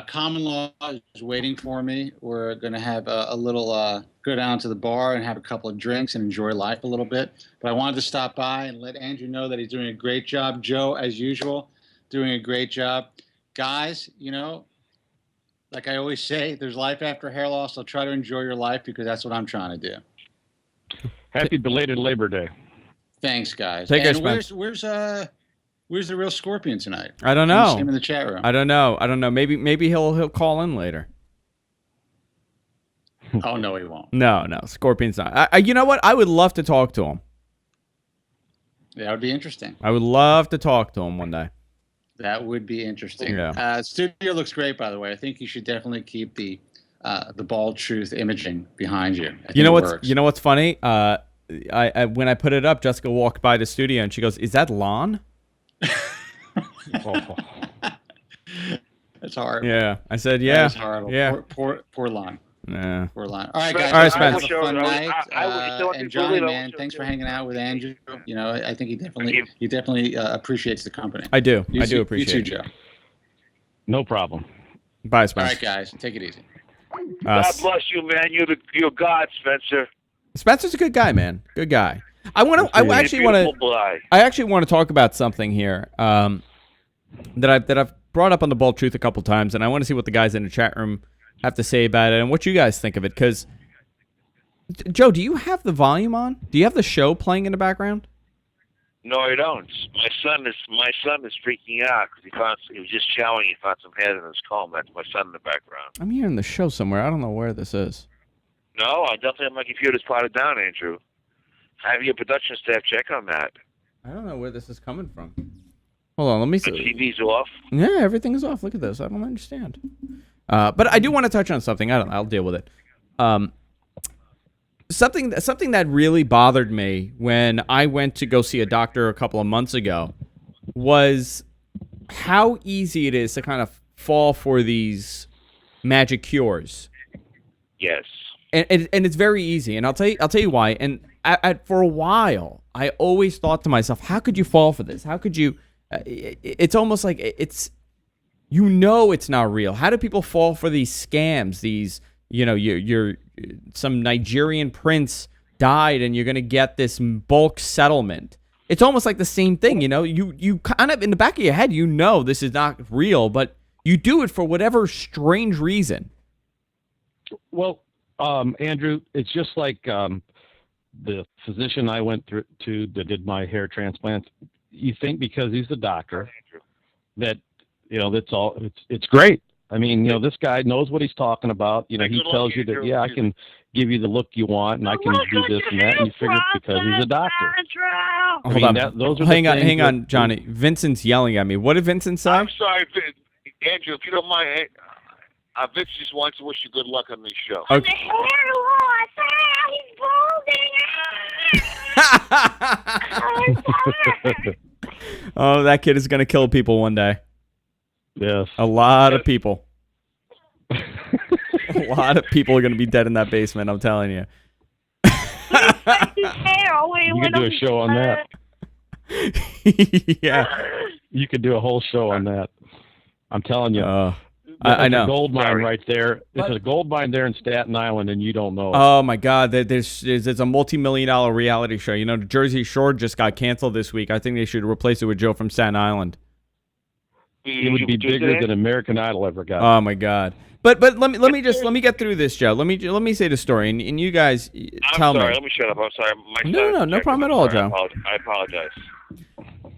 Common Law is waiting for me. We're going to have a little go down to the bar and have a couple of drinks and enjoy life a little bit. But I wanted to stop by and let Andrew know that he's doing a great job. Joe, as usual, doing a great job. Guys, like I always say, there's life after hair loss. So try to enjoy your life because that's what I'm trying to do. Happy belated Labor Day. Thanks, guys. Take care, Spence. Where's the real Scorpion tonight? I don't know. See him in the chat room. I don't know. Maybe he'll call in later. Oh no, he won't. No, Scorpion's not. You know what? I would love to talk to him. That would be interesting. I would love to talk to him one day. That would be interesting. Yeah. Studio looks great, by the way. I think you should definitely keep the Bald Truth imaging behind you. You know what's funny? I when I put it up, Jessica walked by the studio and she goes, "Is that Lon?" Oh. That's hard. Yeah, I said, "Yeah." That's horrible. Yeah. Poor Lon. Yeah. Poor Lon. All right, guys. All right, Spence. Have a fun night. And Johnny, man, thanks for hanging out with Andrew. I think he definitely appreciates the company. I do. I do appreciate you it. too, Joe. No problem. Bye, Spence. All right, guys. Take it easy. God bless you, man. You're God, Spencer. Spencer's a good guy, man. Good guy. I actually want to talk about something here that I've brought up on the Bald Truth a couple times, and I want to see what the guys in the chat room have to say about it and what you guys think of it. Because, Joe, do you have the volume on? Do you have the show playing in the background? No, I don't. My son is freaking out because he was just showering. He found some hairs in his comb. That's my son in the background. I'm hearing the show somewhere. I don't know where this is. No, I definitely have my computer's potted down, Andrew. Have your production staff check on that. I don't know where this is coming from. Hold on, let me see. The TV's off. Yeah, everything is off. Look at this. I don't understand. But I do want to touch on something. I'll deal with it. Something that really bothered me when I went to go see a doctor a couple of months ago was how easy it is to kind of fall for these magic cures. Yes. And it's very easy, and I'll tell you why. And for a while, I always thought to myself, how could you fall for this? How could you? It's almost like it's not real. How do people fall for these scams? These, you're some Nigerian prince died, and you're gonna get this bulk settlement. It's almost like the same thing, You kind of in the back of your head, this is not real, but you do it for whatever strange reason. Well, Andrew, it's just like the physician I went to that did my hair transplant. You think because he's a doctor that that's all. It's great. I mean, this guy knows what he's talking about. He tells you that I can give you the look you want and I can do this and that. And you figure it's because he's a doctor. Hold on. Hang on, Johnny. Vincent's yelling at me. What did Vincent say? I'm sorry, Andrew, if you don't mind. Vince just wants to wish you good luck on this show. Okay. Oh, that kid is going to kill people one day. Yes. A lot of people. A lot of people are going to be dead in that basement, I'm telling you. You could do a show on that. Yeah. You could do a whole show on that. I'm telling you. I know. A gold mine right there. There's a gold mine there in Staten Island, and you don't know it. Oh my God! There's a multi-million-dollar reality show. The Jersey Shore just got canceled this week. I think they should replace it with Joe from Staten Island. It would be bigger than American Idol ever got. Oh my God! But let me get through this, Joe. Let me say the story, and you guys tell me. I'm sorry. Let me shut up. I'm sorry. No problem at all, Joe. I apologize.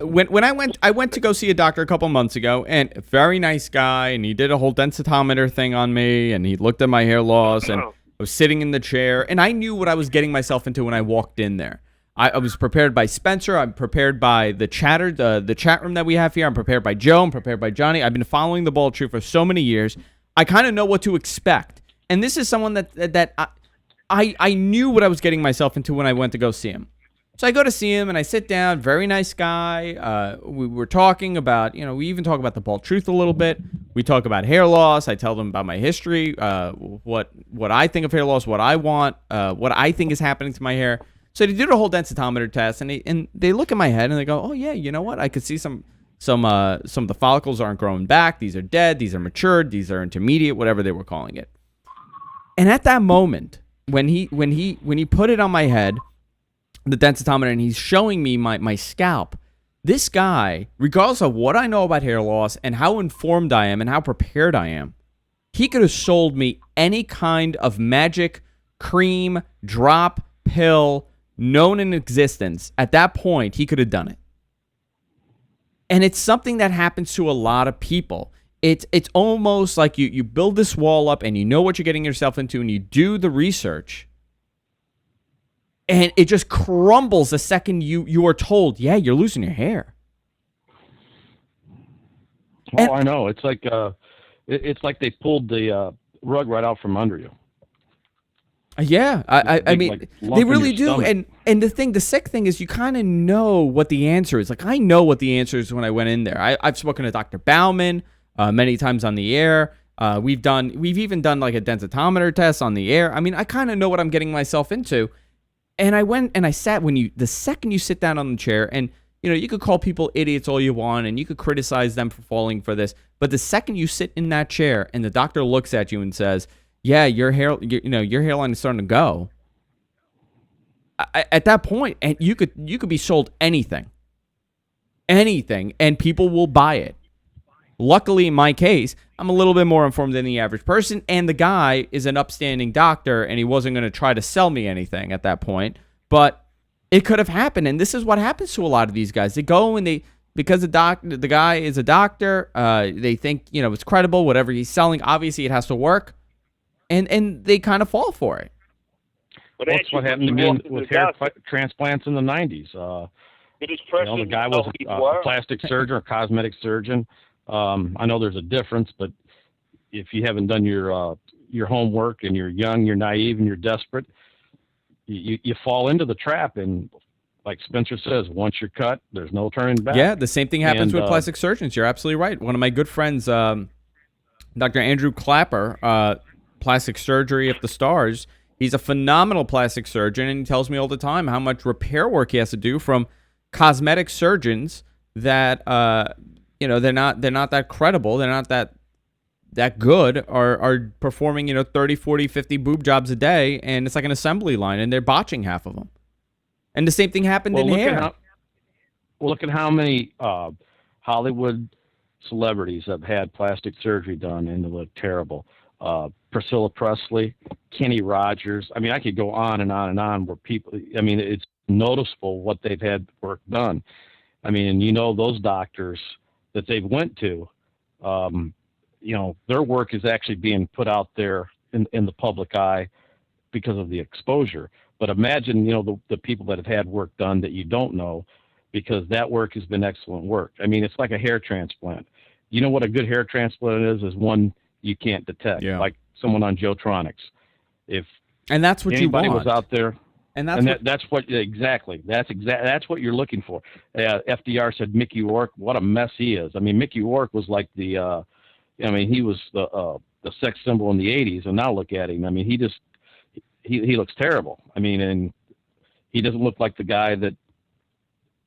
When I went to go see a doctor a couple months ago, and a very nice guy, and he did a whole densitometer thing on me, and he looked at my hair loss, and I was sitting in the chair, and I knew what I was getting myself into when I walked in there. I was prepared by Spencer. I'm prepared by the chat room that we have here. I'm prepared by Joe. I'm prepared by Johnny. I've been following the Bald Truth for so many years. I kind of know what to expect. And this is someone that I knew what I was getting myself into when I went to go see him. So I go to see him, and I sit down. Very nice guy. We were talking about, we even talk about the bald truth a little bit. We talk about hair loss. I tell them about my history, what I think of hair loss, what I want, what I think is happening to my hair. So they did a whole densitometer test, and they look at my head and they go, "Oh yeah, you know what? I could see some of the follicles aren't growing back. These are dead. These are matured. These are intermediate. Whatever they were calling it." And at that moment, when he put it on my head, the densitometer, and he's showing me my scalp, this guy, regardless of what I know about hair loss and how informed I am and how prepared I am, he could have sold me any kind of magic cream, drop, pill known in existence. At that point, he could have done it. And it's something that happens to a lot of people. It's almost like you build this wall up and you know what you're getting yourself into and you do the research. And it just crumbles the second you are told, yeah, you're losing your hair. Oh, I know. It's like they pulled the rug right out from under you. Yeah, I mean, like, they really do. stomach. And the sick thing is you kind of know what the answer is. Like, I know what the answer is when I went in there. I've spoken to Dr. Bauman many times on the air. We've even done like a densitometer test on the air. I mean, I kind of know what I'm getting myself into. And I went and I sat the second you sit down on the chair, and you could call people idiots all you want and you could criticize them for falling for this, but the second you sit in that chair and the doctor looks at you and says, "Yeah, your hairline is starting to go," at that point, and you could be sold anything, and people will buy it. Luckily, in my case, I'm a little bit more informed than the average person, and the guy is an upstanding doctor, and he wasn't going to try to sell me anything at that point. But it could have happened, and this is what happens to a lot of these guys. They go and because the guy is a doctor, they think it's credible, whatever he's selling. Obviously, it has to work, and they kind of fall for it. That's what happened to me with hair transplants in the 90s. The guy was a plastic surgeon or cosmetic surgeon. I know there's a difference, but if you haven't done your homework and you're young, you're naive, and you're desperate, you fall into the trap. And like Spencer says, once you're cut, there's no turning back. Yeah, the same thing happens with plastic surgeons. You're absolutely right. One of my good friends, Dr. Andrew Clapper, plastic surgery at the Stars, he's a phenomenal plastic surgeon, and he tells me all the time how much repair work he has to do from cosmetic surgeons that they're not that credible, they're not that good, are performing 30, 40, 50 boob jobs a day, and it's like an assembly line, and they're botching half of them. And the same thing happened in hair. Look at how many Hollywood celebrities have had plastic surgery done and they look terrible. Priscilla Presley, Kenny Rogers. I mean, I could go on and on and on where people, it's noticeable what they've had work done. I mean, those doctors that they've went to, their work is actually being put out there in the public eye because of the exposure. But imagine, the people that have had work done that you don't know, because that work has been excellent work. I mean, it's like a hair transplant. You know what a good hair transplant is one you can't detect, like someone on Joetronics. And that's what you want. Anybody was out there. That's what you're looking for. FDR said Mickey Rourke, what a mess he is. I mean, Mickey Rourke was like he was the sex symbol in the 80s, and now look at him. I mean, he looks terrible. I mean, and he doesn't look like the guy that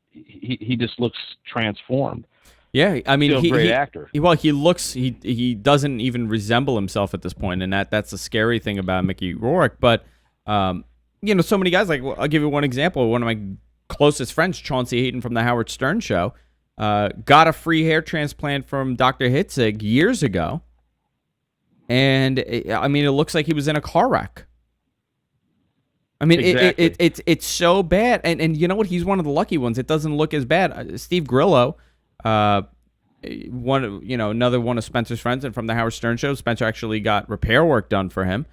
he just looks transformed. Yeah, I mean, he's a great actor. He doesn't even resemble himself at this point, and that's the scary thing about Mickey Rourke. But so many guys, I'll give you one example. One of my closest friends, Chauncey Hayden from the Howard Stern Show, got a free hair transplant from Dr. Hitzig years ago. And, it looks like he was in a car wreck. I mean, exactly. It's so bad. And you know what? He's one of the lucky ones. It doesn't look as bad. Steve Grillo, another one of Spencer's friends, and from the Howard Stern Show, Spencer actually got repair work done for him.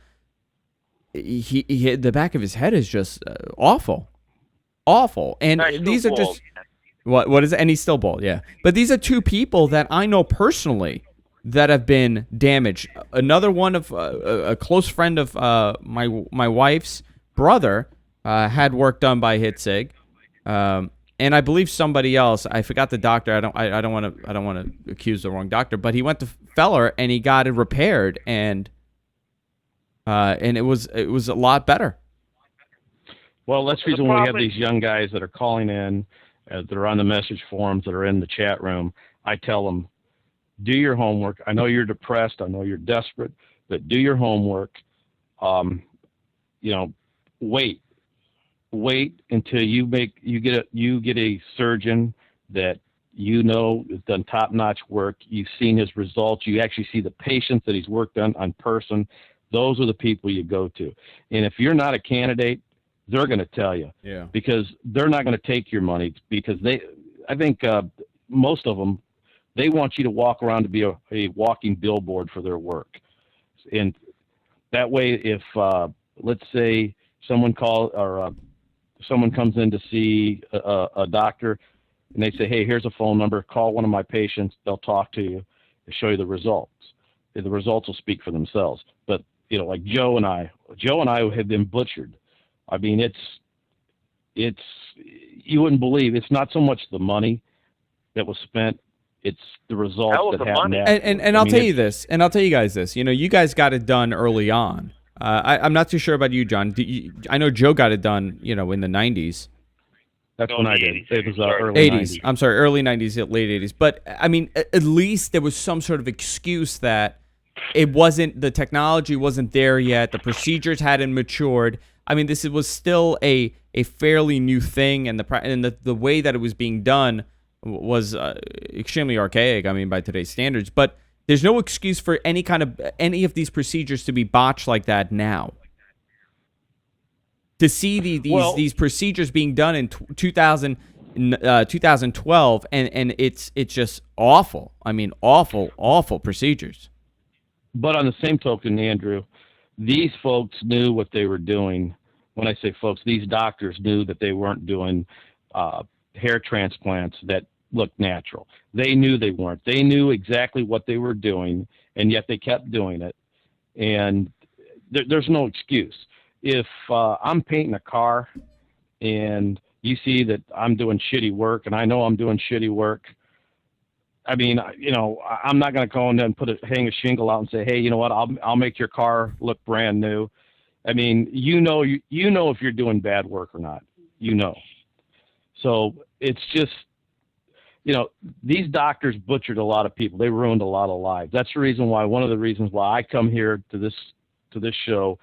He the back of his head is just awful, and these are just what is it? And he's still bald, yeah. But these are two people that I know personally that have been damaged. Another one of a close friend of my wife's brother had work done by Hitzig. And I believe somebody else. I forgot the doctor. I don't want to accuse the wrong doctor, but he went to Feller and he got it repaired, and it was a lot better. Well, that's the reason we have these young guys that are calling in, that are on the message forums, that are in the chat room. I tell them, do your homework. I know you're depressed. I know you're desperate, but do your homework. Wait until you get a surgeon that has done top-notch work. You've seen his results. You actually see the patients that he's worked on person. Those are the people you go to. And if you're not a candidate, they're going to tell you. Yeah. Because they're not going to take your money, because I think most of them, they want you to walk around to be a walking billboard for their work. And that way, if let's say someone comes in to see a doctor, and they say, hey, here's a phone number, call one of my patients, they'll talk to you and show you the results. The results will speak for themselves. But, like Joe and I have been butchered. I mean, it's you wouldn't believe, it's not so much the money that was spent, it's the results that happened. And I'll tell you this, and I'll tell you guys this, you guys got it done early on. I'm not too sure about you, John. I know Joe got it done, in the 90s. That's when I did. It was early 80s. 90s. I'm sorry, early 90s, late 80s. But, I mean, at least there was some sort of excuse that the technology wasn't there yet. The procedures hadn't matured. I mean, this was still a fairly new thing, and the way that it was being done was extremely archaic, I mean, by today's standards. But there's no excuse for any of these procedures to be botched like that now. To see these procedures being done in 2012, and it's just awful. I mean, awful procedures. But on the same token, Andrew, these folks knew what they were doing. When I say folks, these doctors knew that they weren't doing hair transplants that looked natural. They knew they weren't. They knew exactly what they were doing, and yet they kept doing it. And there's no excuse. If I'm painting a car and you see that I'm doing shitty work, and I know I'm doing shitty work, I mean, I'm not going to go in there and hang a shingle out and say, hey, you know what, I'll make your car look brand new. I mean, you know if you're doing bad work or not, So it's just, these doctors butchered a lot of people. They ruined a lot of lives. That's one of the reasons why I come here to this show.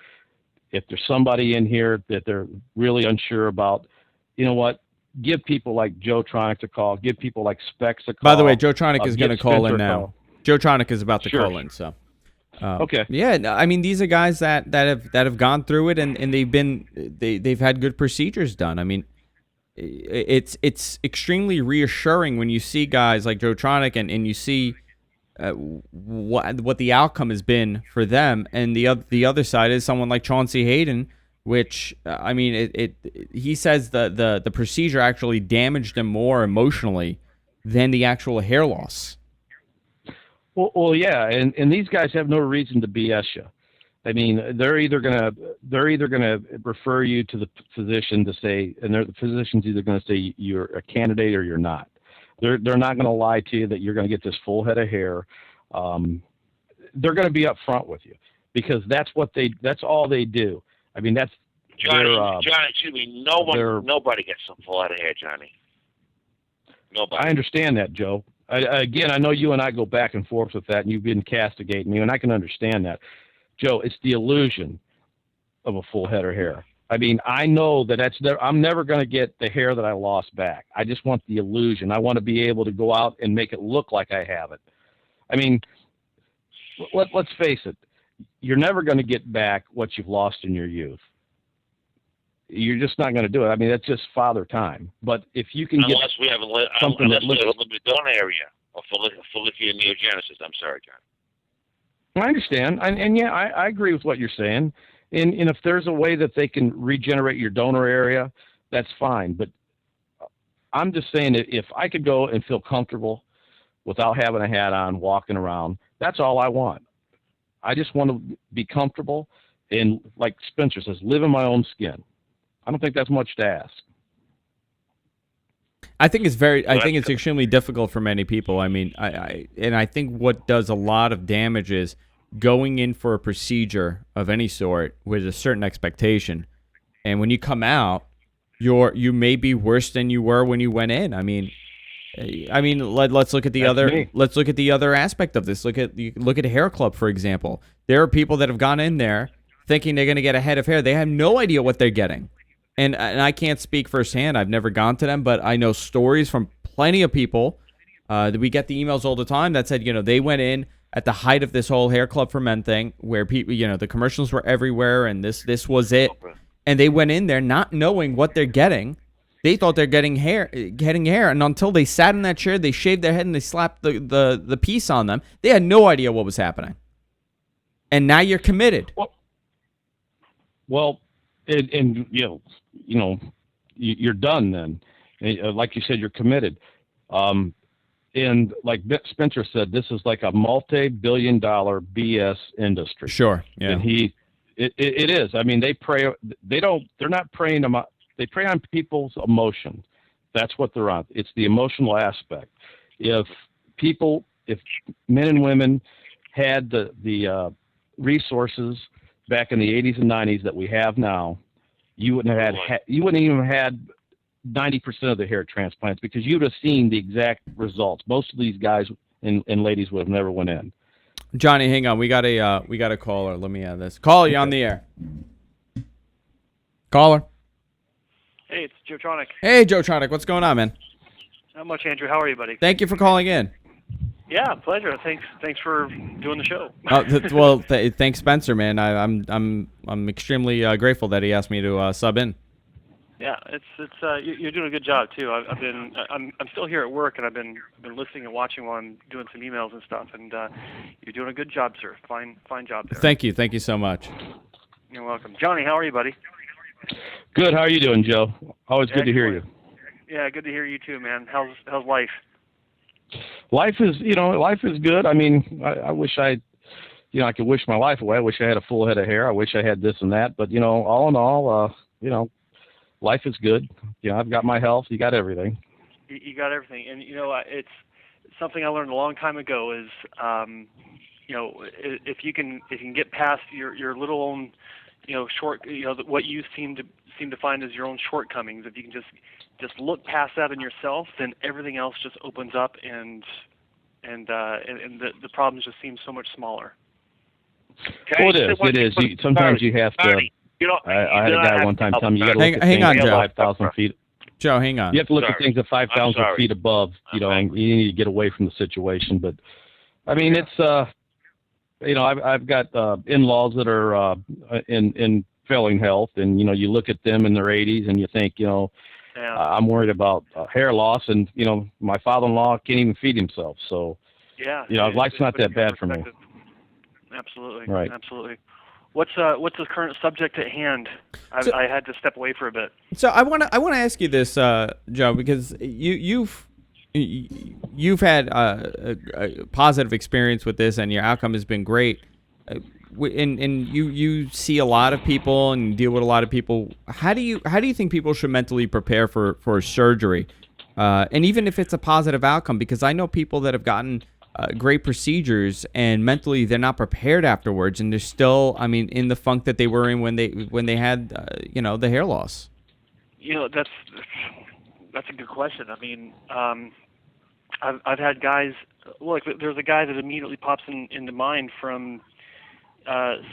If there's somebody in here that they're really unsure about, give people like Joe Tronic a call. Give people like Specs a call. By the way, Joe Tronic is going to call in now. Joe Tronic is about to call in, so. Okay. Yeah, I mean, these are guys that have gone through it, and they've had good procedures done. I mean, it's extremely reassuring when you see guys like Joe Tronic and you see what the outcome has been for them, and the other side is someone like Chauncey Hayden, which I mean, he says the procedure actually damaged him more emotionally than the actual hair loss. Well, yeah, and these guys have no reason to BS you. I mean, they're either gonna refer you to the physician to say, and the physician's either gonna say you're a candidate or you're not. They're not gonna lie to you that you're gonna get this full head of hair. They're gonna be upfront with you because that's all they do. I mean, that's Johnny. Excuse me. Nobody gets some full head of hair, Johnny. Nobody. I understand that, Joe. Again, I know you and I go back and forth with that, and you've been castigating me, and I can understand that. Joe, it's the illusion of a full head of hair. I mean, I know that I'm never going to get the hair that I lost back. I just want the illusion. I want to be able to go out and make it look like I have it. I mean, let's face it. You're never going to get back what you've lost in your youth. You're just not going to do it. I mean, that's just father time. But if you can unless we have a lipid donor area or follicular neogenesis. I'm sorry, John. I understand, and yeah, I agree with what you're saying. And if there's a way that they can regenerate your donor area, that's fine. But I'm just saying that if I could go and feel comfortable without having a hat on, walking around, that's all I want. I just want to be comfortable and, like Spencer says, live in my own skin. I don't think that's much to ask. I think it's extremely difficult for many people. I mean, I think what does a lot of damage is going in for a procedure of any sort with a certain expectation, and when you come out, you may be worse than you were when you went in. I mean, let's look at the other aspect of this. Look at Hair Club, for example. There are people that have gone in there thinking they're going to get a head of hair. They have no idea what they're getting. And I can't speak firsthand. I've never gone to them, but I know stories from plenty of people that we get the emails all the time that said, they went in at the height of this whole Hair Club for Men thing, where people, the commercials were everywhere, and this was it. And they went in there not knowing what they're getting. They thought they're getting hair, and until they sat in that chair, they shaved their head and they slapped the piece on them. They had no idea what was happening. And now you're committed. Well, and you're done then. Like you said, you're committed. And like Spencer said, this is like a multi-billion-dollar BS industry. Sure. Yeah. And it is. I mean, they're not preying on, they prey on people's emotion. That's what they're on. It's the emotional aspect. If men and women had the resources back in the 80s and 90s that we have now, you wouldn't even had 90% of the hair transplants, because you'd have seen the exact results. Most of these guys and ladies would have never went in. Johnny, hang on. We got a caller. Let me add this. Caller, you on the air. Caller. Hey, it's Joe Tronic. Hey, Joe Tronic. What's going on, man? Not much, Andrew. How are you, buddy? Thank you for calling in. Yeah, pleasure. Thanks for doing the show. Thanks, Spencer, man. I'm extremely grateful that he asked me to sub in. Yeah, you're doing a good job too. I'm still here at work, and I've been listening and watching while I'm doing some emails and stuff. And you're doing a good job, sir. Fine job there. Thank you so much. You're welcome, Johnny. How are you, buddy? Good. How are you doing, Joe? Always good to hear you. Yeah, good to hear you too, man. How's life? Life is good. I mean, I wish I could wish my life away. I wish I had a full head of hair. I wish I had this and that. But all in all, life is good. I've got my health. You got everything. You got everything, and it's something I learned a long time ago. Is if you can get past your little own short, what you seem to find as your own shortcomings. If you can just look past that in yourself, then everything else just opens up, and the problems just seem so much smaller. Well, it is. Sometimes you have to. I had a guy one time tell me you got to look at things on, Joe. 5,000 feet. Joe, hang on. You have to look at things at 5,000 feet above. And you need to get away from the situation. But I mean, it's I've got in-laws that are in failing health, and you look at them in their 80s, and you think, I'm worried about hair loss, and my father-in-law can't even feed himself. So life's not that bad for me. Absolutely. Right. Absolutely. What's the current subject at hand? I had to step away for a bit. So I want to ask you this, Joe, because you've had a positive experience with this, and your outcome has been great. And you see a lot of people and deal with a lot of people. How do you think people should mentally prepare for surgery, and even if it's a positive outcome? Because I know people that have gotten great procedures, and mentally they're not prepared afterwards, and they're still, in the funk that they were in when they had, the hair loss. That's a good question. I've had guys. Look, there's a guy that immediately pops into mind from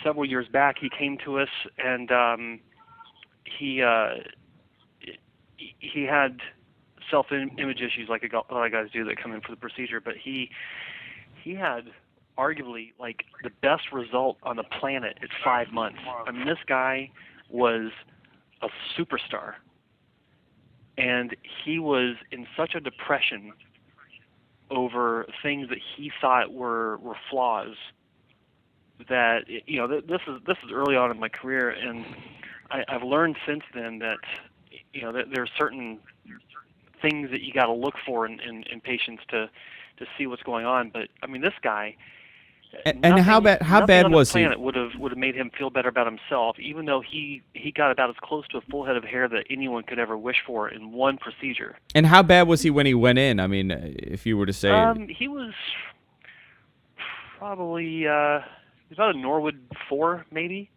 several years back. He came to us, and he had self-image issues like a lot of guys do that come in for the procedure, but he had arguably like the best result on the planet at 5 months. This guy was a superstar, and he was in such a depression over things that he thought were flaws that this is early on in my career, and I've learned since then that that there are certain things that you got to look for in patients to see what's going on. But this guy, And how bad was he? Nothing on the planet would have made him feel better about himself, even though he got about as close to a full head of hair that anyone could ever wish for in one procedure. And how bad was he when he went in? I mean, if you were to say, he was probably about a Norwood 4, maybe.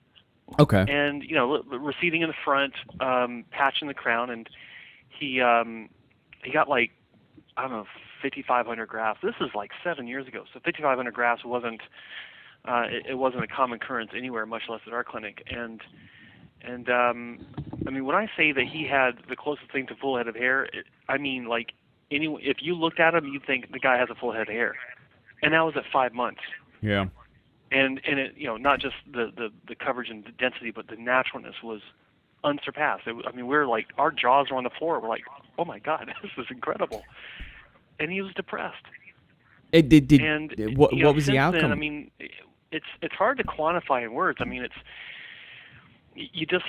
Okay. And receding in the front, patch in the crown, and he got like, I don't know, 5,500 grafts. This is like 7 years ago, so 5,500 grafts wasn't it wasn't a common occurrence anywhere, much less at our clinic. And I mean, when I say that he had the closest thing to full head of hair, I mean, like, if you looked at him, you'd think the guy has a full head of hair, and that was at 5 months. Yeah. And it, not just the coverage and the density, but the naturalness was unsurpassed. I mean, we're like, our jaws were on the floor. We're like, oh my God, this is incredible. And he was depressed. What was the outcome? Then, I mean, it's hard to quantify in words. I mean, you just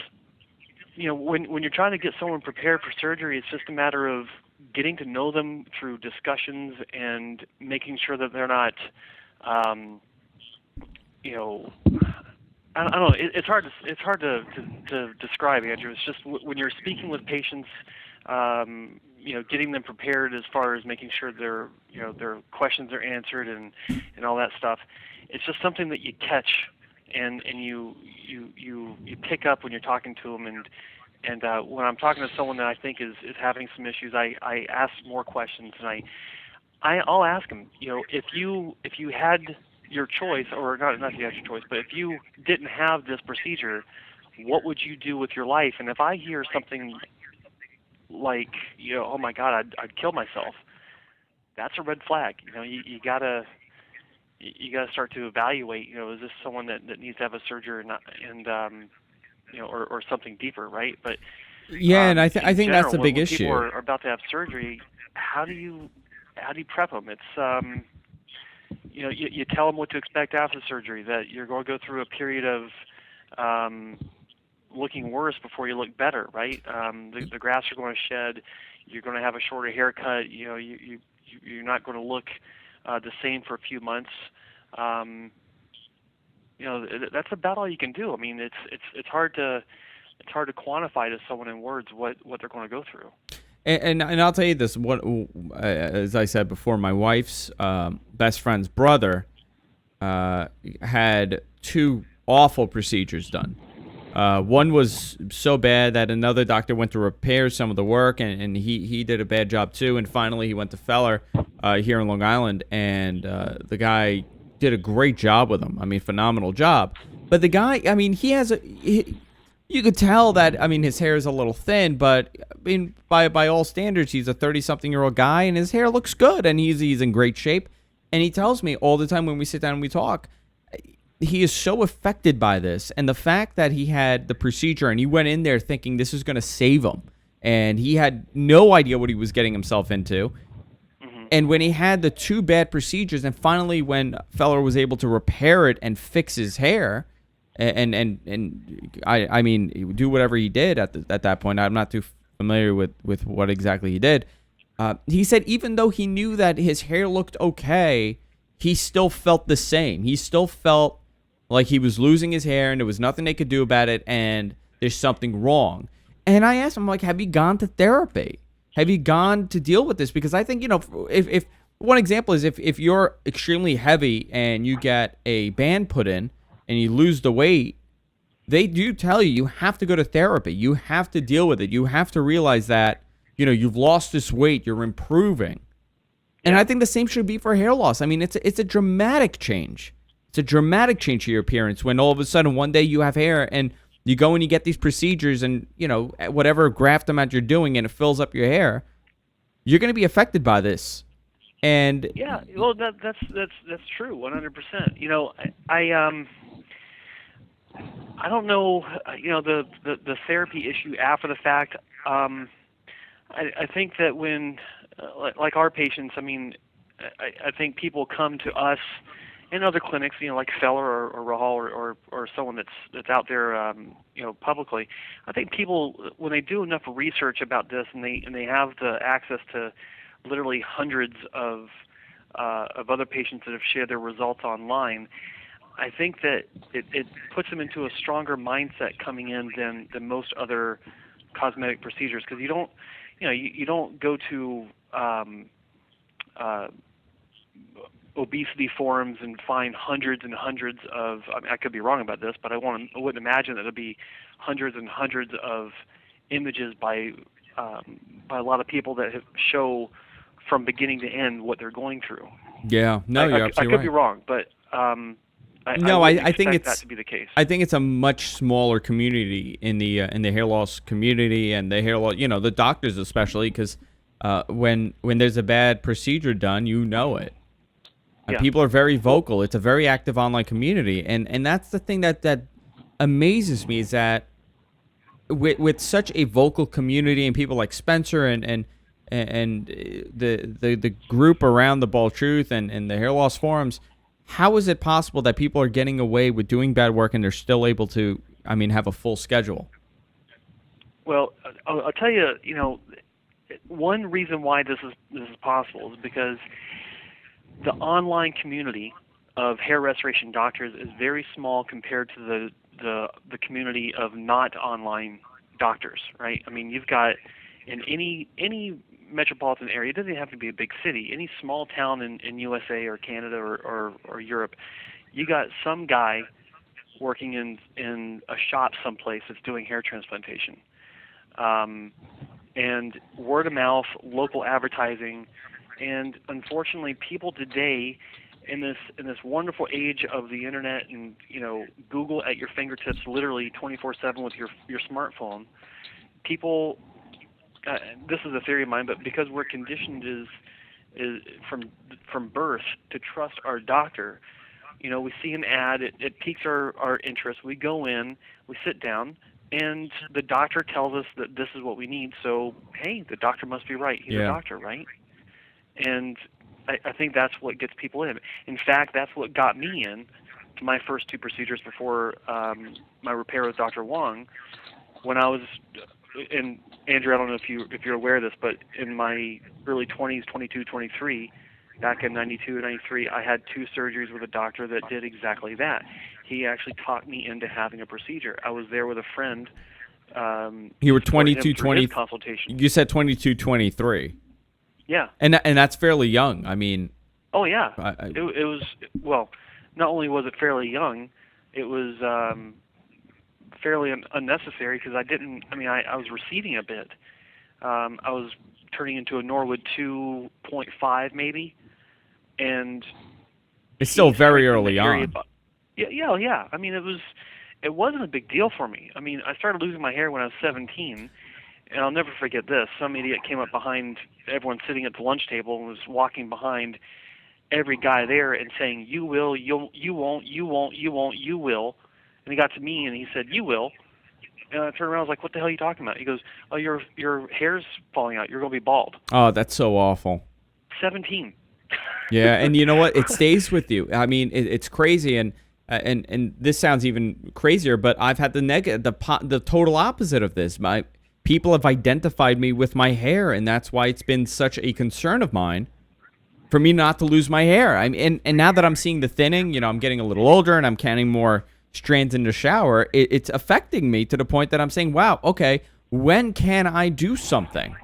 when you're trying to get someone prepared for surgery, it's just a matter of getting to know them through discussions and making sure that they're not, I don't know. It's hard to describe, Andrew. It's just when you're speaking with patients, getting them prepared as far as making sure their questions are answered and all that stuff. It's just something that you catch and you pick up when you're talking to them. And when I'm talking to someone that I think is having some issues, I ask more questions, and I'll ask them, if you had your choice, or not if you had your choice, but if you didn't have this procedure, what would you do with your life? And if I hear something like, oh my God, I'd kill myself, that's a red flag. You gotta start to evaluate. Is this someone that needs to have a surgery or not, and or something deeper, right? But yeah, and I think general, that's the big when issue. People are about to have surgery. How do you prep them? It's you tell them what to expect after surgery. That you're going to go through a period of looking worse before you look better, right? The grafts are going to shed. You're going to have a shorter haircut. You're not going to look the same for a few months. That's about all you can do. I mean, it's hard to quantify to someone in words what they're going to go through. And I'll tell you this: as I said before, my wife's best friend's brother had 2 awful procedures done. One was so bad that another doctor went to repair some of the work, and he did a bad job too. And finally, he went to Feller here in Long Island, and the guy did a great job with him. I mean, phenomenal job. But the guy, I mean, you could tell that, I mean, his hair is a little thin, but I mean, by all standards, he's a 30-something-year-old guy, and his hair looks good, and he's in great shape. And he tells me all the time when we sit down and we talk, he is so affected by this. And the fact that he had the procedure and he went in there thinking this is going to save him, and he had no idea what he was getting himself into. Mm-hmm. And when he had the 2 bad procedures, and finally when Feller was able to repair it and fix his hair, and I mean, do whatever he did at that point. I'm not too familiar with what exactly he did. He said even though he knew that his hair looked okay, he still felt the same. He still felt like he was losing his hair, and there was nothing they could do about it, and there's something wrong. And I asked him, like, have you gone to therapy? Have you gone to deal with this? Because I think, if one example is if you're extremely heavy and you get a band put in, and you lose the weight, they do tell you have to go to therapy. You have to deal with it. You have to realize that, you've lost this weight, you're improving. And I think the same should be for hair loss. I mean, it's a dramatic change. It's a dramatic change to your appearance when all of a sudden one day you have hair and you go and you get these procedures and, whatever graft amount you're doing and it fills up your hair, you're going to be affected by this. And yeah, well, that's true, 100%. I don't know, the therapy issue after the fact. I think that when, like our patients, I mean, I think people come to us in other clinics, like Feller or Rahal or someone that's out there, publicly. I think people, when they do enough research about this and they have the access to literally hundreds of other patients that have shared their results online, I think that it puts them into a stronger mindset coming in than most other cosmetic procedures, because you don't go to obesity forums and find hundreds and hundreds of, I mean, I could be wrong about this, but I wouldn't imagine that there'd be hundreds and hundreds of images by a lot of people that show from beginning to end what they're going through. Yeah, no, you're absolutely right. I could be wrong, but I think it's that to be the case. I think it's a much smaller community in the hair loss community and the hair loss. The doctors especially, because when there's a bad procedure done, you know it. And people are very vocal. It's a very active online community, and that's the thing that amazes me, is that with such a vocal community and people like Spencer and the group around the Bald Truth and the hair loss forums, how is it possible that people are getting away with doing bad work and they're still able to, have a full schedule? Well, I'll tell you, one reason why this is possible is because the online community of hair restoration doctors is very small compared to the community of not online doctors, right? I mean, you've got in any metropolitan area, it doesn't have to be a big city, any small town in USA or Canada or Europe, you got some guy working in a shop someplace that's doing hair transplantation. And word of mouth, local advertising, and unfortunately people today in this wonderful age of the internet and Google at your fingertips literally 24/7 with your smartphone, people this is a theory of mine, but because we're conditioned is from birth to trust our doctor, we see an ad, it piques our interest, we go in, we sit down, and the doctor tells us that this is what we need, so hey, the doctor must be right, he's a doctor, right? And I think that's what gets people in. In fact, that's what got me in to my first 2 procedures before my repair with Dr. Wong. When I was and Andrew, I don't know if you're aware of this, but in my early 20s, 22, 23, back in 92 and 93, I had 2 surgeries with a doctor that did exactly that. He actually talked me into having a procedure. I was there with a friend. You were 22, 20. Consultation. You said 22, 23. Yeah. And that's fairly young. I mean. Oh yeah. It was, well, not only was it fairly young, it was fairly unnecessary because I was receding a bit. I was turning into a Norwood 2.5 maybe, and it's still very early on. Yeah. I mean, it wasn't a big deal for me. I mean, I started losing my hair when I was 17, and I'll never forget this. Some idiot came up behind everyone sitting at the lunch table and was walking behind every guy there and saying, "You will, you won't, you won't, you won't, you will." And he got to me and he said, "You will." And I turned around, I was like, "What the hell are you talking about?" He goes, "Oh, your hair's falling out. You're going to be bald." Oh, that's so awful. 17. Yeah, and you know what? It stays with you. I mean, it's crazy, and this sounds even crazier, but I've had the total opposite of this. People have identified me with my hair, and that's why it's been such a concern of mine for me not to lose my hair. And now that I'm seeing the thinning, I'm getting a little older and I'm counting more strands in the shower, it's affecting me to the point that I'm saying, wow, okay, when can I do something?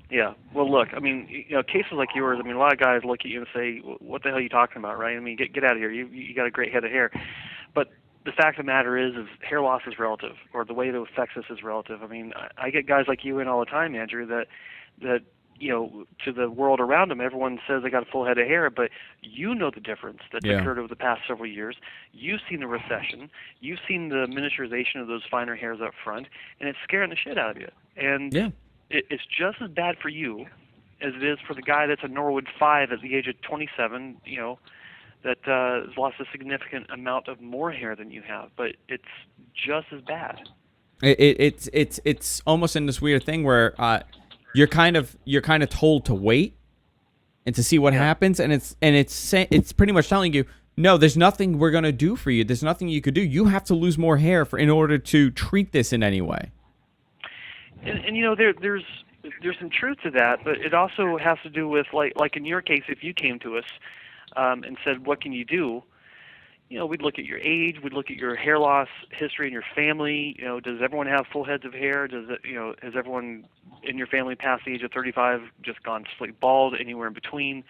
Yeah. Well, look, I mean, cases like yours, I mean, a lot of guys look at you and say, "What the hell are you talking about?" Right? I mean, get out of here. You got a great head of hair. But the fact of the matter is hair loss is relative, or the way that it affects us is relative. I mean, I get guys like you in all the time, Andrew, that to the world around them, everyone says they got a full head of hair, but you know the difference that's occurred over the past several years. You've seen the recession. You've seen the miniaturization of those finer hairs up front, and it's scaring the shit out of you. And it's just as bad for you as it is for the guy that's a Norwood 5 at the age of 27, that has lost a significant amount of more hair than you have, but it's just as bad. It's almost in this weird thing where you're kind of told to wait and to see what happens, and it's pretty much telling you, no, there's nothing we're gonna do for you. There's nothing you could do. You have to lose more hair in order to treat this in any way. And there's there's some truth to that, but it also has to do with like in your case, if you came to us and said, "What can you do?" We'd look at your age, we'd look at your hair loss history in your family. Does everyone have full heads of hair? Has everyone in your family past the age of 35 just gone slick bald, anywhere in between?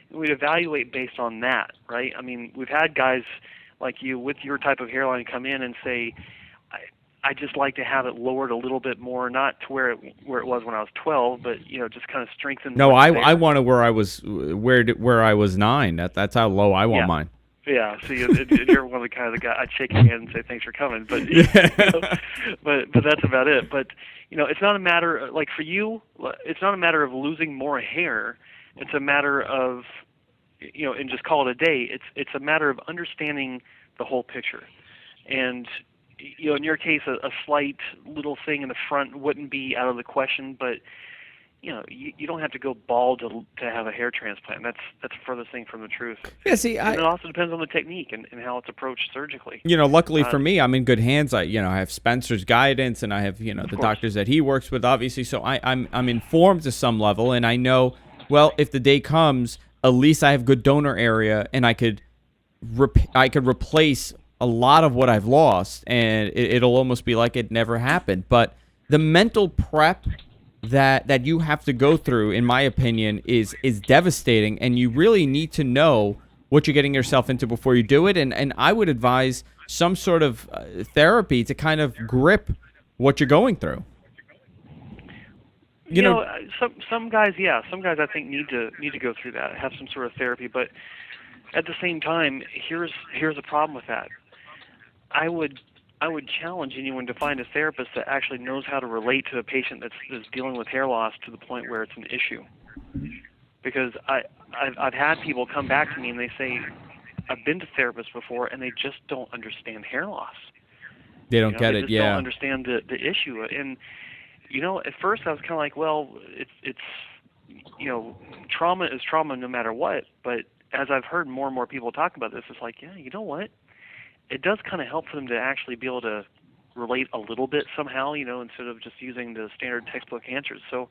And we'd evaluate based on that, right? I mean, we've had guys like you with your type of hairline come in and say, I just like to have it lowered a little bit more, not to where it was when I was 12, but just kind of strengthen. No, I want it where I was I was 9. That's how low I want mine. Yeah, so you're one of the kind of the guy I'd shake your hand and say thanks for coming, but but that's about it. But it's not a matter like for you. It's not a matter of losing more hair. It's a matter of and just call it a day. It's a matter of understanding the whole picture, and in your case, a slight little thing in the front wouldn't be out of the question, but you don't have to go bald to have a hair transplant. That's the furthest thing from the truth. Yeah, see, and it also depends on the technique and how it's approached surgically. Luckily for me, I'm in good hands. I have Spencer's guidance, and I have the doctors that he works with, obviously. So I'm informed to some level, and I know, well, if the day comes, at least I have good donor area, and I could replace a lot of what I've lost, and it'll almost be like it never happened. But the mental prep that you have to go through, in my opinion, is devastating, and you really need to know what you're getting yourself into before you do it. And I would advise some sort of therapy to kind of grip what you're going through. Some guys I think need to go through that, have some sort of therapy. But at the same time, here's a problem with that. I would challenge anyone to find a therapist that actually knows how to relate to a patient that's dealing with hair loss to the point where it's an issue. Because I've had people come back to me and they say, I've been to therapists before and they just don't understand hair loss. They don't get it, They just don't understand the issue. And, at first I was kind of like, well, it's trauma is trauma no matter what. But as I've heard more and more people talk about this, it's like, yeah, you know what? It does kind of help for them to actually be able to relate a little bit somehow, instead of just using the standard textbook answers. So,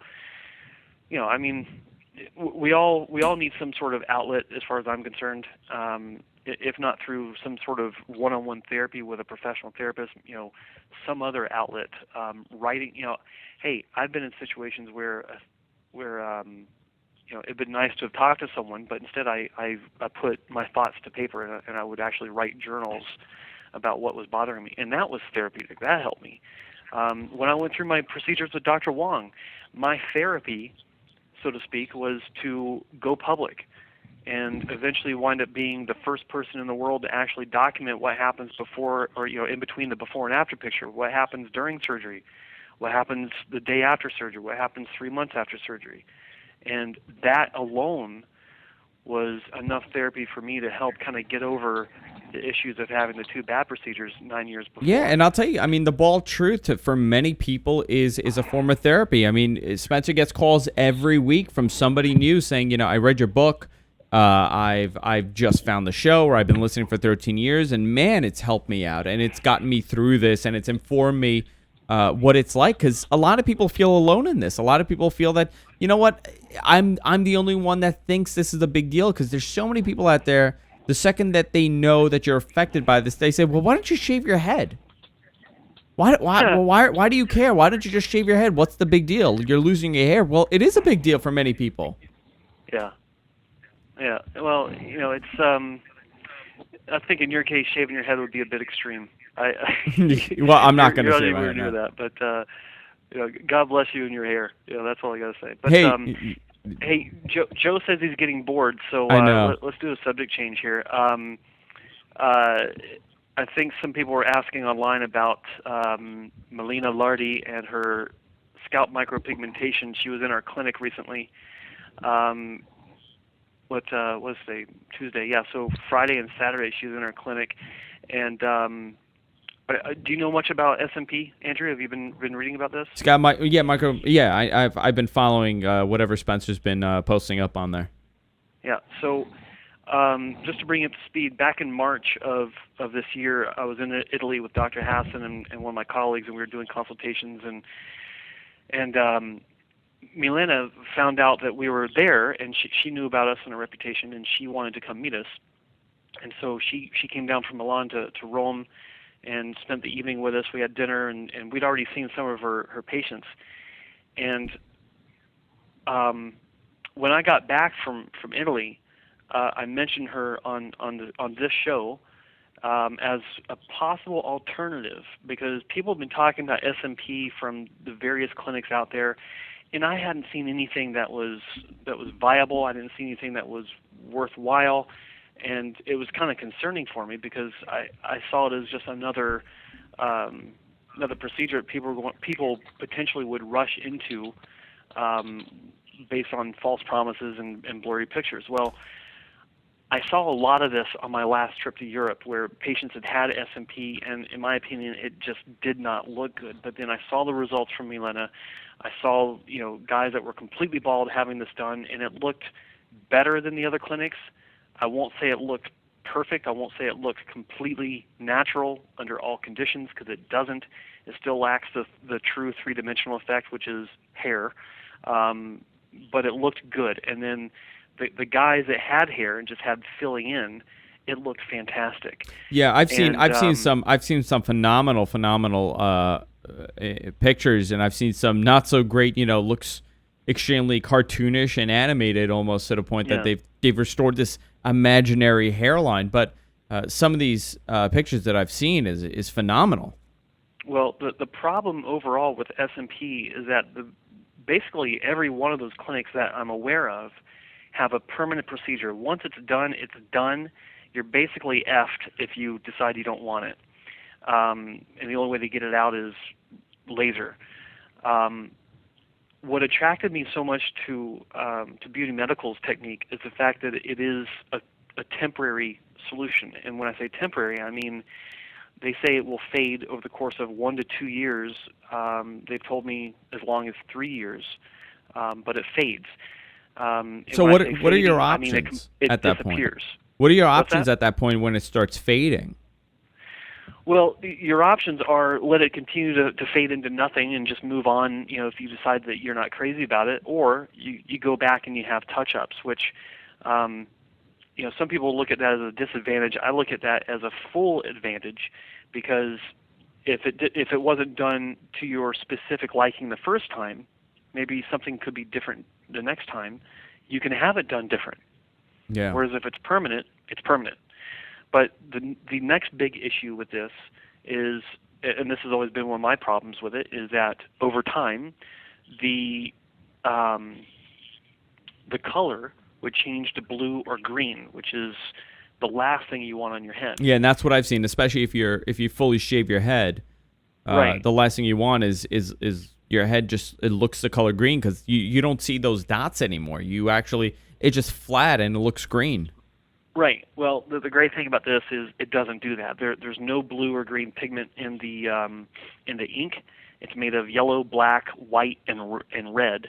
I mean, we all need some sort of outlet as far as I'm concerned, if not through some sort of one-on-one therapy with a professional therapist, some other outlet, writing, hey, I've been in situations where it'd been nice to have talked to someone, but instead I put my thoughts to paper and I would actually write journals about what was bothering me, and that was therapeutic. That helped me. When I went through my procedures with Dr. Wong, my therapy, so to speak, was to go public and eventually wind up being the first person in the world to actually document what happens before or in between the before and after picture, what happens during surgery, what happens the day after surgery, what happens 3 months after surgery. And that alone was enough therapy for me to help kind of get over the issues of having the 2 bad procedures 9 years before. Yeah, and I'll tell you, I mean, the bald truth for many people is a form of therapy. I mean, Spencer gets calls every week from somebody new saying, I read your book, I've just found the show, or I've been listening for 13 years, and man, it's helped me out, and it's gotten me through this, and it's informed me what it's like, because a lot of people feel alone in this. A lot of people feel that, I'm the only one that thinks this is a big deal, because there's so many people out there, the second that they know that you're affected by this, they say, well, why don't you shave your head? Why do you care? Why don't you just shave your head? What's the big deal? You're losing your hair. Well, it is a big deal for many people. Yeah. Well, it's I think in your case, shaving your head would be a bit extreme. Well, I'm not going to say right now. That, but God bless you and your hair. That's all I got to say. But hey, Joe says he's getting bored, so let's do a subject change here. I think some people were asking online about Malina Lardy and her scalp micro-pigmentation. She was in our clinic recently. What was today? Tuesday. Yeah, so Friday and Saturday she was in our clinic. And do you know much about SMP, Andrew? Have you been reading about this? I've been following whatever Spencer's been posting up on there. Yeah, so just to bring you up to speed, back in March of this year, I was in Italy with Dr. Hasson and one of my colleagues, and we were doing consultations, and Malina found out that we were there, and she knew about us and our reputation, and she wanted to come meet us. And so she came down from Milan to Rome and spent the evening with us. We had dinner, and we'd already seen some of her patients. And when I got back from Italy, I mentioned her on this show as a possible alternative, because people have been talking about SMP from the various clinics out there, and I hadn't seen anything that was viable. I didn't see anything that was worthwhile, and it was kind of concerning for me, because I saw it as just another procedure that people potentially would rush into based on false promises and blurry pictures. Well, I saw a lot of this on my last trip to Europe, where patients had SMP, and in my opinion, it just did not look good. But then I saw the results from Malina. I saw, guys that were completely bald having this done, and it looked better than the other clinics. I won't say it looked perfect. I won't say it looked completely natural under all conditions, because it doesn't. It still lacks the true three-dimensional effect, which is hair. But it looked good. And then the guys that had hair and just had filling in, it looked fantastic. Yeah, I've seen some phenomenal pictures, and I've seen some not so great. Looks extremely cartoonish and animated, almost to the point that they've restored this imaginary hairline. But some of these pictures that I've seen is phenomenal. Well, the problem overall with SMP is that basically every one of those clinics that I'm aware of have a permanent procedure. Once it's done, it's done. You're basically effed if you decide you don't want it. And the only way to get it out is laser. What attracted me so much to Beauty Medical's technique is the fact that it is a temporary solution. And when I say temporary, I mean they say it will fade over the course of 1 to 2 years. They've told me as long as 3 years, but it fades. So what are your options at that point? What are your options at that point when it starts fading? Well, your options are let it continue to fade into nothing and just move on, if you decide that you're not crazy about it, or you go back and you have touch-ups, which, some people look at that as a disadvantage. I look at that as a full advantage, because if it wasn't done to your specific liking the first time, maybe something could be different the next time. You can have it done different. Yeah. Whereas if it's permanent, it's permanent. But the next big issue with this is, and this has always been one of my problems with it, is that over time, the color would change to blue or green, which is the last thing you want on your head. Yeah, and that's what I've seen, especially if you fully shave your head. Right. The last thing you want is your head it looks the color green, because you don't see those dots anymore. It's just flat and it looks green. Right. Well, the great thing about this is it doesn't do that. There's no blue or green pigment in the ink. It's made of yellow, black, white, and red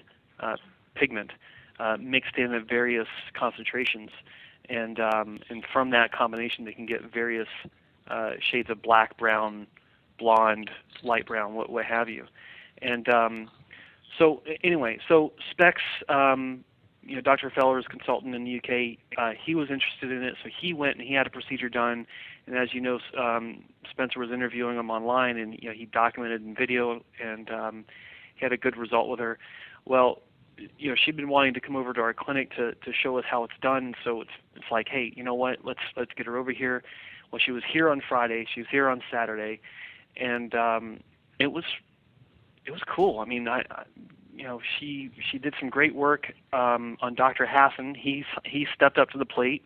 pigment mixed in at various concentrations, and from that combination they can get various shades of black, brown, blonde, light brown, what have you. And so Specs, Dr. Feller's consultant in the UK, he was interested in it, so he went and he had a procedure done. And as you know, Spencer was interviewing him online, and he documented in video, and he had a good result with her. Well, she'd been wanting to come over to our clinic to show us how it's done. So it's like, hey, you know what? Let's get her over here. Well, she was here on Friday. She was here on Saturday, and it was cool. I mean, she did some great work on Dr. Hasson. He stepped up to the plate,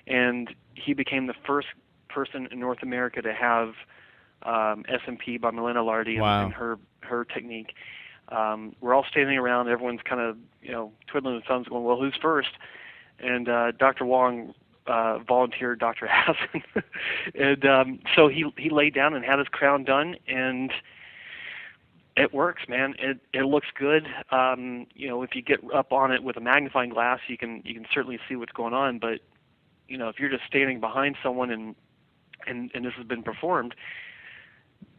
and he became the first person in North America to have SMP by Malina Lardy and her technique. We're all standing around. Everyone's kind of twiddling their thumbs, going, "Well, who's first?" And Dr. Wong volunteered Dr. Hasson, and so he laid down and had his crown done, and it works, man. It looks good. If you get up on it with a magnifying glass, you can certainly see what's going on. But if you're just standing behind someone and this has been performed,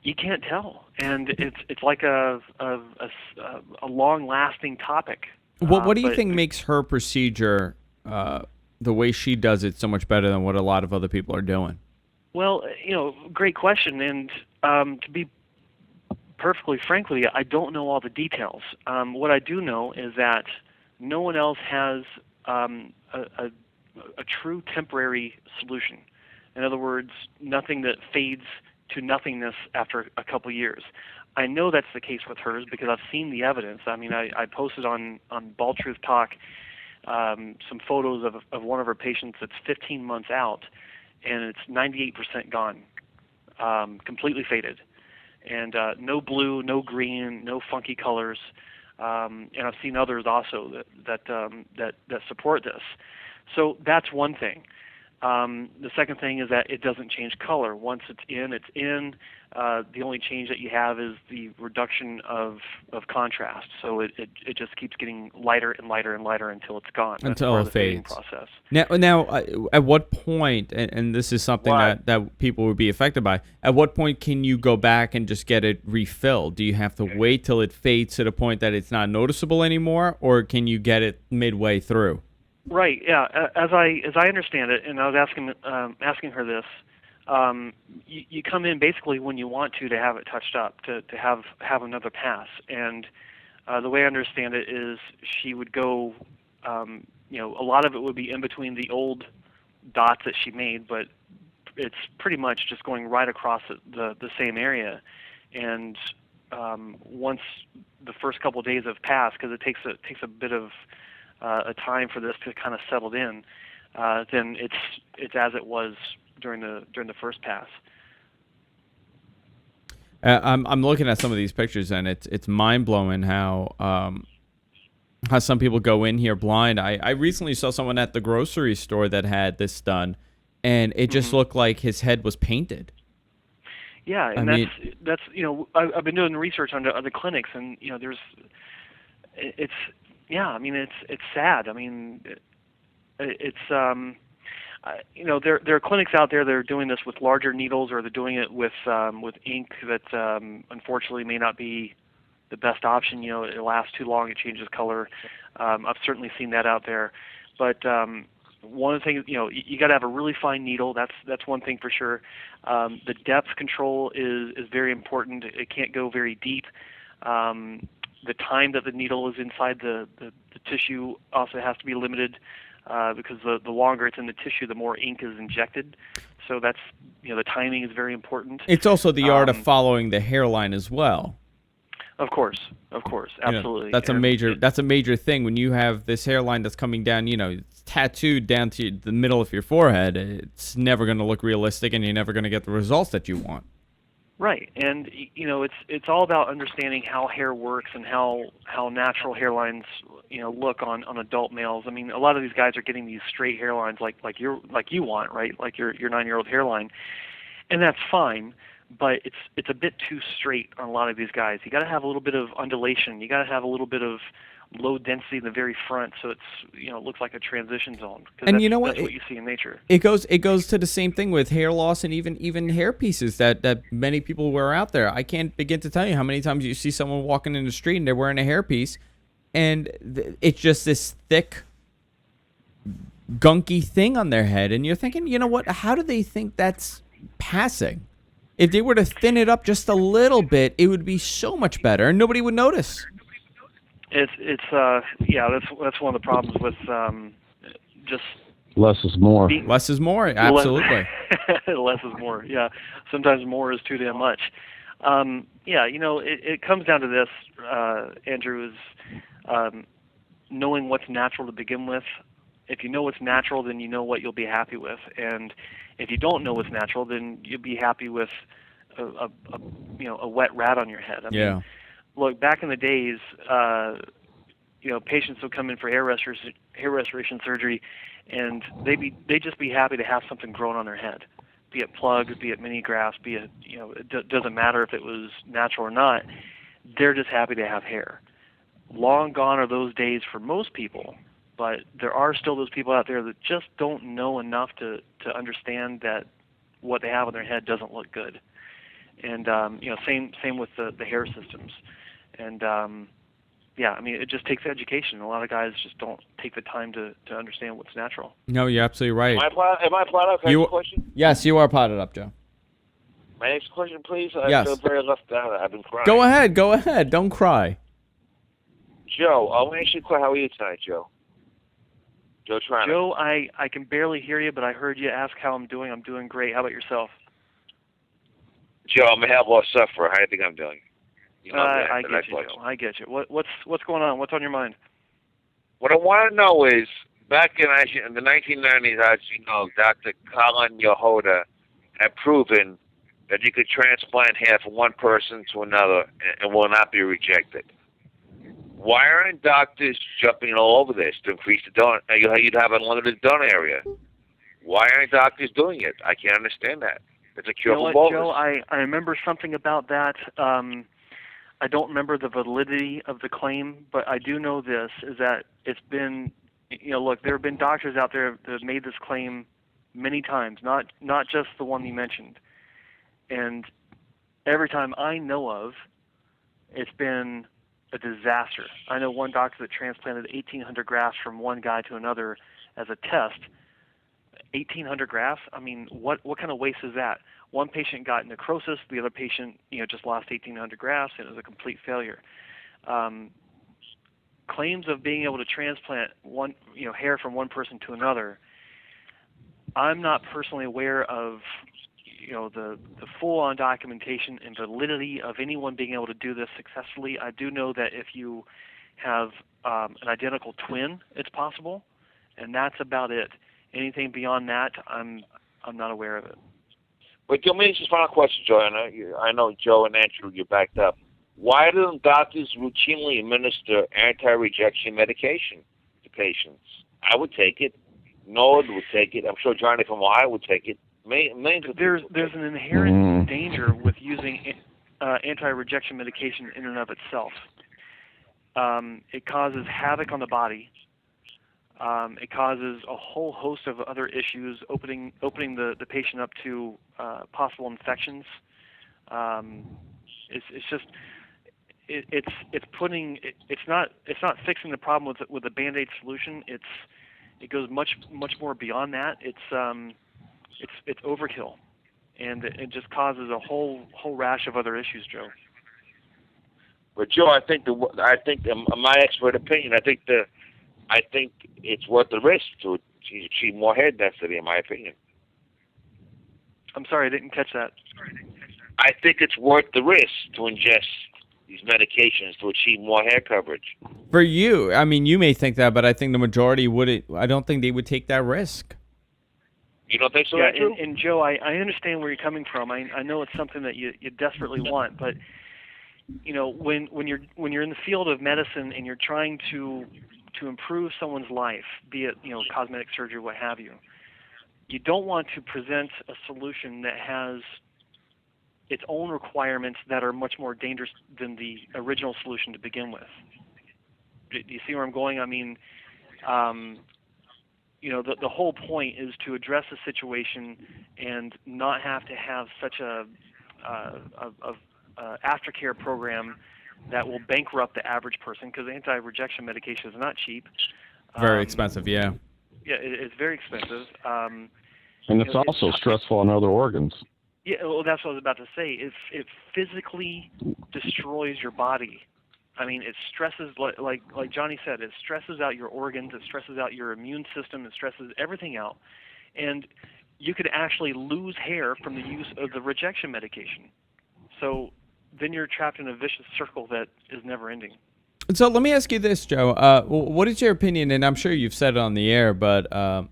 You can't tell, and it's like a long-lasting topic. What do you think makes her procedure, the way she does it, so much better than what a lot of other people are doing? Well, great question, and to be perfectly frank with you, I don't know all the details. What I do know is that no one else has a true temporary solution. In other words, nothing that fades to nothingness after a couple years. I know that's the case with hers because I've seen the evidence. I mean, I posted on Bald Truth Talk some photos of one of her patients that's 15 months out, and it's 98% gone, completely faded. And no blue, no green, no funky colors. And I've seen others also that support this. So that's one thing. The second thing is that it doesn't change color. Once it's in, it's in. The only change that you have is the reduction of contrast. So it just keeps getting lighter and lighter and lighter until it's gone. That's until part it of the fading fades. process. Now, at what point, and this is something that people would be affected by, at what point can you go back and just get it refilled? Do you have to wait till it fades to the point that it's not noticeable anymore, or can you get it midway through? Right. Yeah. As I understand it, and I was asking her this. You come in basically when you want to have it touched up, to have another pass. And the way I understand it is she would go, a lot of it would be in between the old dots that she made, but it's pretty much just going right across the same area. And once the first couple of days have passed, because it takes a bit of a time for this to kind of settle in, then it's as it was during the first pass. I'm looking at some of these pictures, and it's mind blowing how some people go in here blind. I recently saw someone at the grocery store that had this done, and it just looked like his head was painted. Yeah, and that's I've been doing research on other clinics, and it's sad. I mean, it's there are clinics out there that are doing this with larger needles, or they're doing it with ink that unfortunately may not be the best option. It lasts too long, it changes color. I've certainly seen that out there, but one of the things, you got to have a really fine needle. That's one thing for sure. The depth control is very important. It can't go very deep. The time that the needle is inside the tissue also has to be limited, because the longer it's in the tissue, the more ink is injected. So that's, the timing is very important. It's also the art of following the hairline as well. Of course, absolutely. That's a major thing when you have this hairline that's coming down. It's tattooed down to the middle of your forehead. It's never going to look realistic, and you're never going to get the results that you want. Right, and it's all about understanding how hair works and how natural hairlines look on adult males. I mean, a lot of these guys are getting these straight hairlines like you want, right? Like your 9-year-old hairline, and that's fine. But it's a bit too straight on a lot of these guys. You got to have a little bit of undulation. You got to have a little bit of low density in the very front, so it's it looks like a transition zone. And you know what? That's what you see in nature. It goes to the same thing with hair loss and even hair pieces that many people wear out there. I can't begin to tell you how many times you see someone walking in the street and they're wearing a hair piece, and it's just this thick, gunky thing on their head, and you're thinking, you know what? How do they think that's passing? If they were to thin it up just a little bit, it would be so much better, and nobody would notice. That's one of the problems with just less is more. Less is more, absolutely. Less is more. Yeah, sometimes more is too damn much. It comes down to this, Andrew, is knowing what's natural to begin with. If you know what's natural, then you know what you'll be happy with, and if you don't know what's natural, then you'll be happy with a wet rat on your head. I mean, look, back in the days, patients would come in for hair restoration surgery, and they'd just be happy to have something growing on their head, be it plugs, be it mini grafts, be it it doesn't matter if it was natural or not. They're just happy to have hair. Long gone are those days for most people. But there are still those people out there that just don't know enough to understand that what they have on their head doesn't look good. And same with the hair systems. And it just takes education. A lot of guys just don't take the time to understand what's natural. No, you're absolutely right. Am I plotted up? Can I ask a question? Yes, you are potted up, Joe. My next question, please. Yes. I feel very left out. I've been crying. Go ahead. Don't cry. Joe, I want to ask you a question. How are you tonight, Joe? Joe Tronic. Joe, I can barely hear you, but I heard you ask how I'm doing. I'm doing great. How about yourself? Joe, I'm a hair loss sufferer. How do you think I'm doing? I get you, Joe. I get you. What's going on? What's on your mind? What I want to know is, back in the 1990s, as you know, Dr. Colin Yehoda had proven that you could transplant hair from one person to another and will not be rejected. Why aren't doctors jumping all over this to increase the donor? You'd have a limited donor area. Why aren't doctors doing it? I can't understand that. It's a cure for baldness. Joe, I remember something about that. I don't remember the validity of the claim, but I do know this, is that it's been, look, there have been doctors out there that have made this claim many times, not just the one you mentioned. And every time I know of, it's been a disaster. I know one doctor that transplanted 1,800 grafts from one guy to another as a test. 1,800 grafts? I mean, what kind of waste is that? One patient got necrosis, the other patient, just lost 1,800 grafts, and it was a complete failure. Claims of being able to transplant hair from one person to another, I'm not personally aware of, the full-on documentation and validity of anyone being able to do this successfully. I do know that if you have an identical twin, it's possible, and that's about it. Anything beyond that, I'm not aware of it. But let me ask you a final question, Joe. I know Joe and Andrew, you're backed up. Why don't doctors routinely administer anti-rejection medication to patients? I would take it. Noah would take it. I'm sure Johnny from Ohio would take it. There's an inherent danger with using anti-rejection medication in and of itself. It causes havoc on the body. It causes a whole host of other issues, opening the patient up to possible infections. It's not fixing the problem with a Band-Aid solution. It goes much more beyond that. It's overkill, and it just causes a whole rash of other issues, Joe. But Joe, I think in my expert opinion, I think it's worth the risk to achieve more hair density, in my opinion. I'm sorry, I didn't catch that. I think it's worth the risk to ingest these medications to achieve more hair coverage. For you, I mean, you may think that, but I think the majority wouldn't. I don't think they would take that risk. You don't think so, yeah, Andrew? And Joe, I understand where you're coming from. I know it's something that you desperately want, but when you're in the field of medicine and you're trying to improve someone's life, be it cosmetic surgery, what have you, you don't want to present a solution that has its own requirements that are much more dangerous than the original solution to begin with. Do you see where I'm going? I mean, the whole point is to address the situation and not have to have such a aftercare program that will bankrupt the average person, because anti-rejection medication is not cheap. Very expensive, yeah. Yeah, it's very expensive. And it's also stressful on other organs. Yeah, well, that's what I was about to say. It physically destroys your body. I mean, it stresses, like Johnny said, it stresses out your organs, it stresses out your immune system, it stresses everything out. And you could actually lose hair from the use of the rejection medication. So then you're trapped in a vicious circle that is never ending. So let me ask you this, Joe. What is your opinion, and I'm sure you've said it on the air, but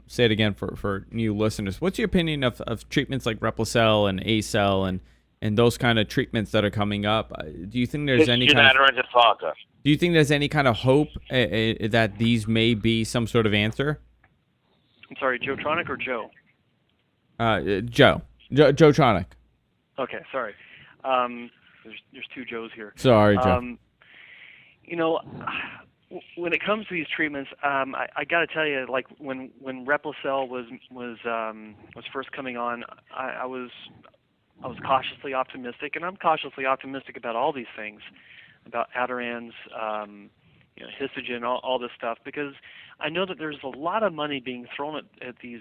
say it again for new listeners. What's your opinion of treatments like Replicel and Acell and those kind of treatments that are coming up? Do you think there's any kind of, do you think there's any kind of hope that these may be some sort of answer? I'm sorry, Joe Tronic or Joe? Joe Tronic. Okay, sorry. There's two Joes here. Sorry, Joe. When it comes to these treatments, I got to tell you, like when Replicel was first coming on, I was was cautiously optimistic, and I'm cautiously optimistic about all these things, about Adirans, Histogen, all this stuff, because I know that there's a lot of money being thrown at these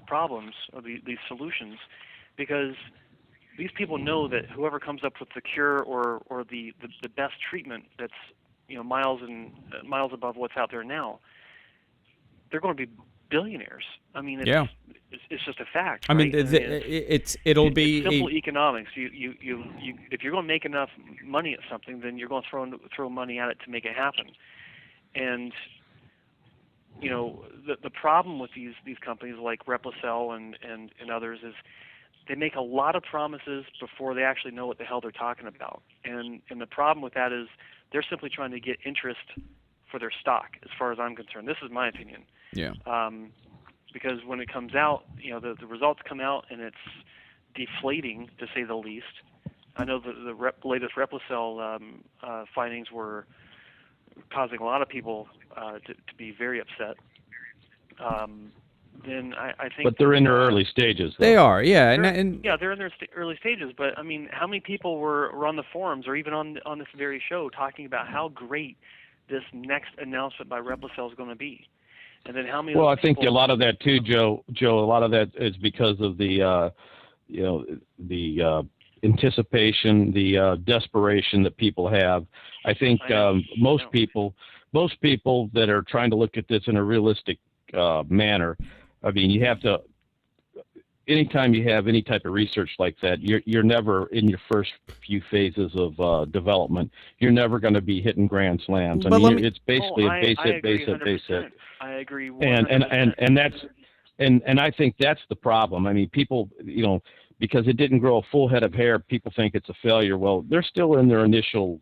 problems or these solutions, because these people know that whoever comes up with the cure or the best treatment that's miles miles above what's out there now, they're going to be billionaires. I mean, it's just a fact. I mean, right? it's simple economics. You if you're going to make enough money at something, then you're going to throw money at it to make it happen. And the problem with these companies like Replicel and others is they make a lot of promises before they actually know what the hell they're talking about. And the problem with that is they're simply trying to get interest for their stock, as far as I'm concerned. This is my opinion. Yeah. Because when it comes out, the results come out and it's deflating, to say the least. I know the latest Replicel findings were causing a lot of people to be very upset. Then I think. But they're in their early stages. Though. They are, yeah, they're and in their early stages. But I mean, how many people were on the forums or even on this very show talking about how great this next announcement by Replicel is going to be? And then how many? Well, I think a lot of that too, Joe. A lot of that is because of the anticipation, the desperation that people have. I think most people that are trying to look at this in a realistic manner. I mean, you have to. Anytime you have any type of research like that, you're never in your first few phases of development. You're never going to be hitting grand slams. I mean, it's basically a base hit. I agree. 100%. And I think that's the problem. I mean, people, because it didn't grow a full head of hair, people think it's a failure. Well, they're still in their initial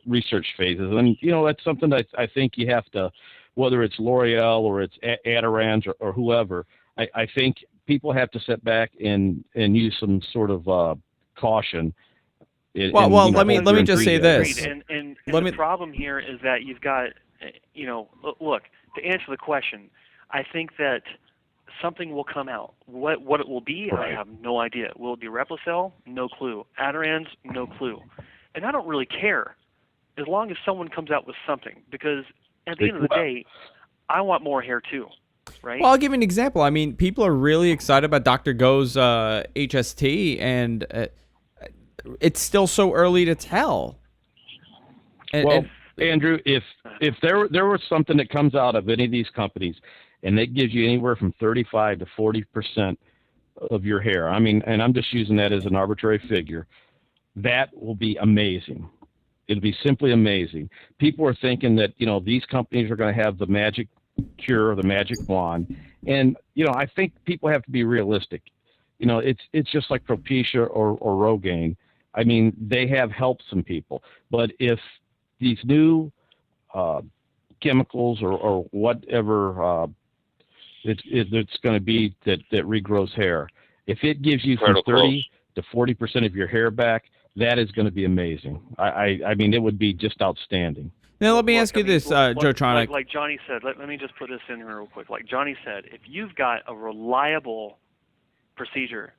research phases, and that's something that I think you have to, whether it's L'Oreal or it's Adirans or whoever. I think people have to sit back and use some sort of caution. Let me just say this. And the problem here is that you've got, look, to answer the question, I think that something will come out. What it will be, right. I have no idea. Will it be Replicel? No clue. Adirans? No clue. And I don't really care, as long as someone comes out with something, because at the end of the day, I want more hair too. Right? Well, I'll give you an example. I mean, people are really excited about Dr. Go's HST, and it's still so early to tell. Andrew, if there was something that comes out of any of these companies, and it gives you anywhere from 35 to 40% of your hair, I mean, and I'm just using that as an arbitrary figure, that will be amazing. It'll be simply amazing. People are thinking that these companies are going to have the magic cure, the magic wand, and I think people have to be realistic. It's just like Propecia or Rogaine. I mean, they have helped some people, but if these new chemicals or whatever it's going to be that regrows hair, if it gives you from 30 to 40% of your hair back, that is going to be amazing. I mean, it would be just outstanding. Now, let me ask you this, Joe Tronic. Like Johnny said, let me just put this in here real quick. Like Johnny said, if you've got a reliable procedure,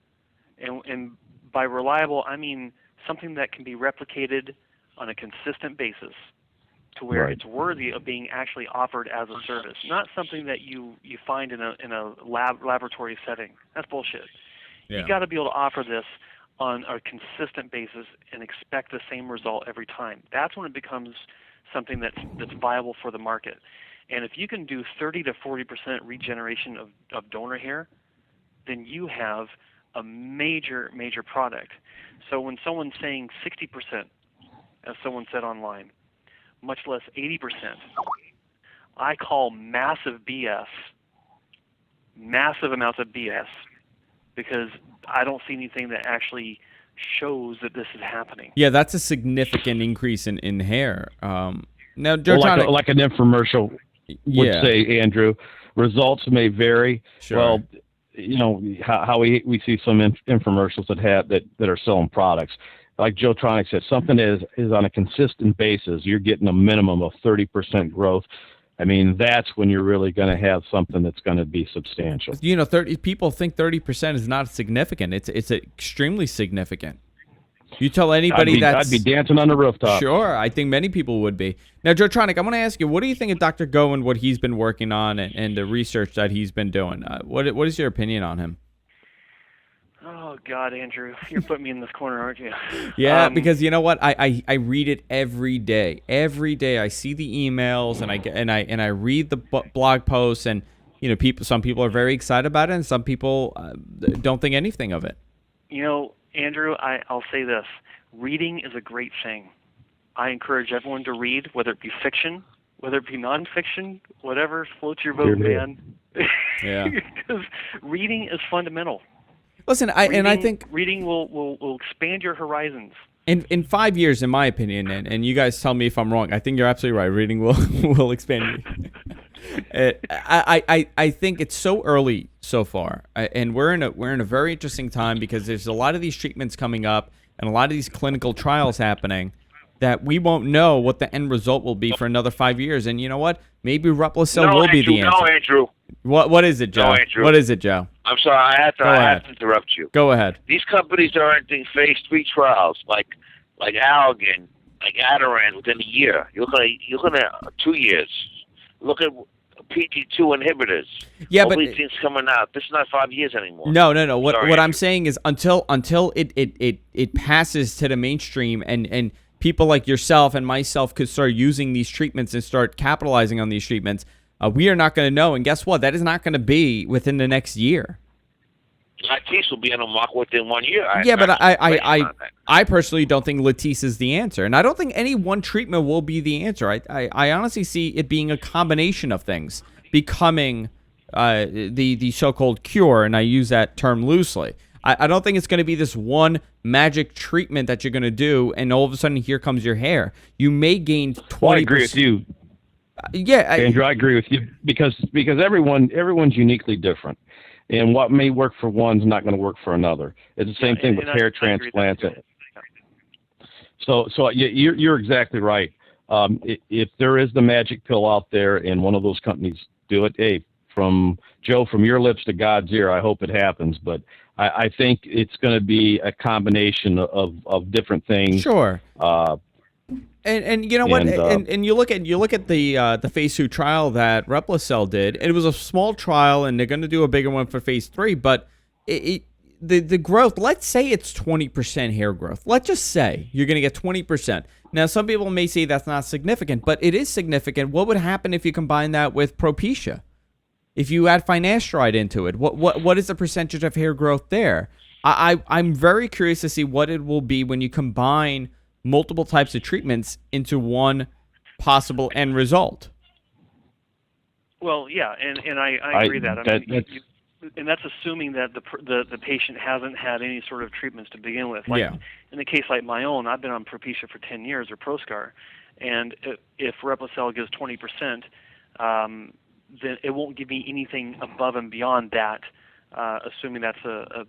and by reliable, I mean something that can be replicated on a consistent basis to where it's worthy of being actually offered as a service, not something that you find in a laboratory setting. That's bullshit. Yeah. You got to be able to offer this on a consistent basis and expect the same result every time. That's when it becomes something that's viable for the market. And if you can do 30 to 40% regeneration of donor hair, then you have a major product. So when someone's saying 60%, as someone said online, much less 80%, I call massive BS, massive amounts of BS, because I don't see anything that actually shows that this is happening. Yeah, that's a significant increase in hair. Now, Joe, like an infomercial would say, Andrew, results may vary. Sure. Well, how we see some infomercials that are selling products. Like Joe Tronic said, something is on a consistent basis, you're getting a minimum of 30% growth. I mean, that's when you're really going to have something that's going to be substantial. 30 people think 30% is not significant. It's extremely significant. You tell anybody I'd be dancing on the rooftop. Sure, I think many people would be. Now, Joe Tronic, I want to ask you, what do you think of Dr. Goen, what he's been working on, and the research that he's been doing? What is your opinion on him? Oh God, Andrew, you're putting me in this corner, aren't you? Yeah, because you know what? I read it every day. Every day I see the emails and I read the blog posts, and some people are very excited about it, and some people don't think anything of it. Andrew, I'll say this: reading is a great thing. I encourage everyone to read, whether it be fiction, whether it be nonfiction, whatever floats your boat, man. Yeah, because reading is fundamental. Listen, I think reading will expand your horizons. In 5 years, in my opinion, and you guys tell me if I'm wrong, I think you're absolutely right. Reading will expand you. I think it's so early so far, and we're in a very interesting time because there's a lot of these treatments coming up and a lot of these clinical trials happening that we won't know what the end result will be for another 5 years. And you know what? Maybe Replacel will be the answer. No, Andrew. What is it, Joe? No, Andrew. What is it, Joe? I'm sorry, I have to interrupt you. Go ahead. These companies are entering phase 3 trials, like Allergan, like Zarian, within a year. You're looking at 2 years. Look at PT2 inhibitors. Yeah, All but these things coming out. This is not 5 years anymore. No. What Sorry, I'm saying is until it passes to the mainstream and people like yourself and myself could start using these treatments and start capitalizing on these treatments, we are not going to know. And guess what? That is not going to be within the next year. Latisse will be on the market within 1 year. But I personally don't think Latisse is the answer, and I don't think any one treatment will be the answer. I honestly see it being a combination of things becoming the so-called cure, and I use that term loosely. I don't think it's going to be this one magic treatment that you're going to do, and all of a sudden here comes your hair. You may gain 20%. Well, I agree with you. Yeah, Andrew, I agree with you because everyone's uniquely different. And what may work for one's not going to work for another. It's the same thing with hair transplants. So you're exactly right. If there is the magic pill out there and one of those companies do it, hey, from your lips to God's ear, I hope it happens. But I think it's going to be a combination of different things. Sure. And you know what? And you look at the phase 2 trial that Replacel did. It was a small trial, and they're going to do a bigger one for phase 3. But the growth, let's say it's 20% hair growth. Let's just say you're going to get 20%. Now, some people may say that's not significant, but it is significant. What would happen if you combine that with Propecia? If you add finasteride into it, what is the percentage of hair growth there? I'm very curious to see what it will be when you combine multiple types of treatments into one possible end result. Well, yeah, and I agree that. And that's assuming that the patient hasn't had any sort of treatments to begin with. Like in a case like my own, I've been on Propecia for 10 years or Proscar, and if Replacel gives 20%, then it won't give me anything above and beyond that, assuming that's a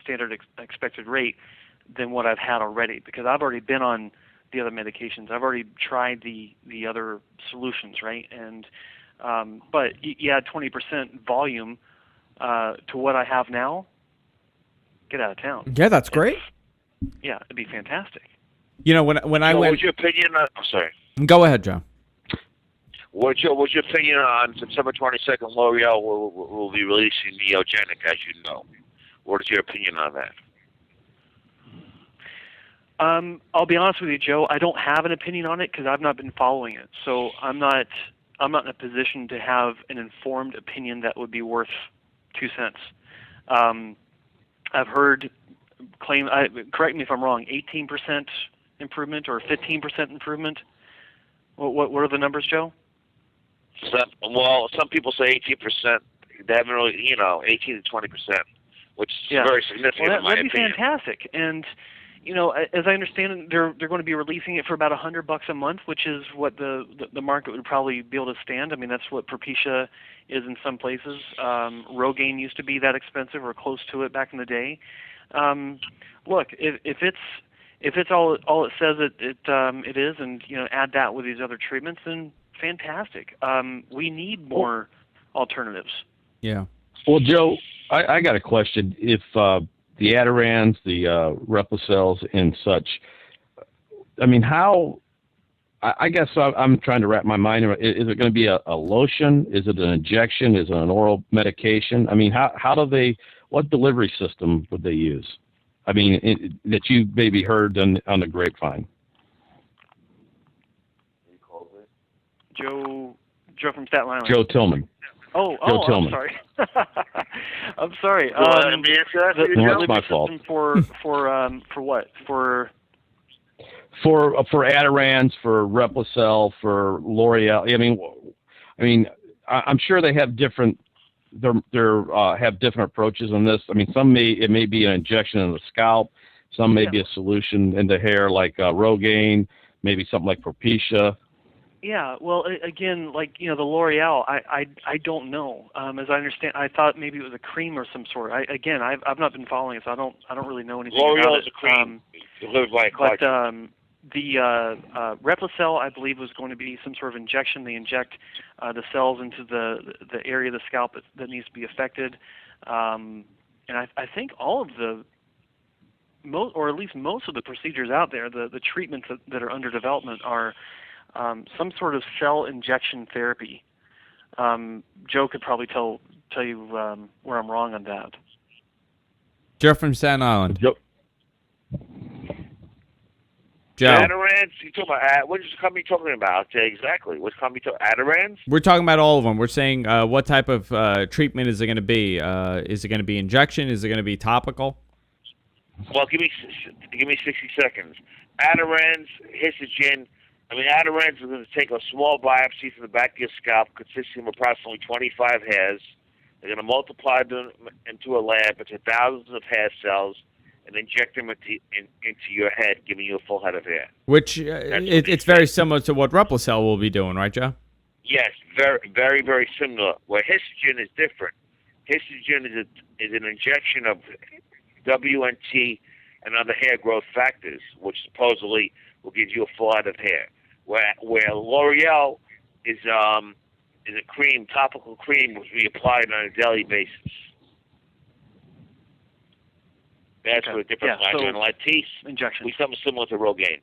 standard expected rate, than what I've had already, because I've already been on the other medications. I've already tried the other solutions, right? And but you add 20% volume to what I have now, get out of town. Yeah, that's great. Yeah, it'd be fantastic. You know, when I went... What's your opinion on... I'm sorry. Go ahead, Joe. What's your opinion on September 22nd, L'Oreal will be releasing Neogenic, as you know? What is your opinion on that? I'll be honest with you, Joe. I don't have an opinion on it because I've not been following it. So I'm not in a position to have an informed opinion that would be worth 2 cents. I've heard correct me if I'm wrong, 18% improvement or 15% improvement. What are the numbers, Joe? Some people say 18%. They haven't really, 18 to 20%, which is very significant in my opinion. That'd be fantastic. And as I understand it, they're going to be releasing it for about $100 a month, which is what the market would probably be able to stand. I mean, that's what Propecia is in some places. Rogaine used to be that expensive or close to it back in the day. Look, if it's all it says it is, and add that with these other treatments, then fantastic. We need more alternatives. Yeah. Well, Joe, I got a question. If the Adirans, the Replacels, and such, I mean, how? I guess I'm trying to wrap my mind around. Is it going to be a lotion? Is it an injection? Is it an oral medication? I mean, how do they? What delivery system would they use? I mean, that you maybe heard on the grapevine. Joe from Staten Island. Joe Tillman. Oh, Tillman. I'm sorry. I'm sorry. That's my fault. For what? For Adirans, for Replacel, for L'Oreal. I mean, I'm sure they have different. Have different approaches on this. I mean, it may be an injection in the scalp. Some may be a solution in the hair, like Rogaine. Maybe something like Propecia. Yeah, well, again, like, the L'Oreal, I don't know. As I understand, I thought maybe it was a cream or some sort. I've not been following it, so I don't really know anything about it. L'Oreal is a cream delivered by a cartridge. But the Replacel, I believe, was going to be some sort of injection. They inject the cells into the area of the scalp that needs to be affected, and I think all of or at least most of the procedures out there, the treatments that are under development are some sort of cell injection therapy. Joe could probably tell you where I'm wrong on that. Joe from Staten Island. Joe. Adirans? You talking about what is the company talking about? Exactly. Which company Adirans? We're talking about all of them. We're saying what type of treatment is it going to be? Is it going to be injection? Is it going to be topical? Well, give me 60 seconds. Adirans, Hissogen. Adirans is going to take a small biopsy from the back of your scalp consisting of approximately 25 hairs. They're going to multiply them into a lab into thousands of hair cells and inject them into your head, giving you a full head of hair. Which it's very similar to what Replacel will be doing, right, Joe? Yes, very, very, very similar. Where Hissogen is different. Hissogen is an injection of WNT and other hair growth factors, which supposedly will give you a full head of hair. Where L'Oreal is a cream, topical cream, which we applied on a daily basis. That's what a different and Latisse injection. We something similar to Rogaine.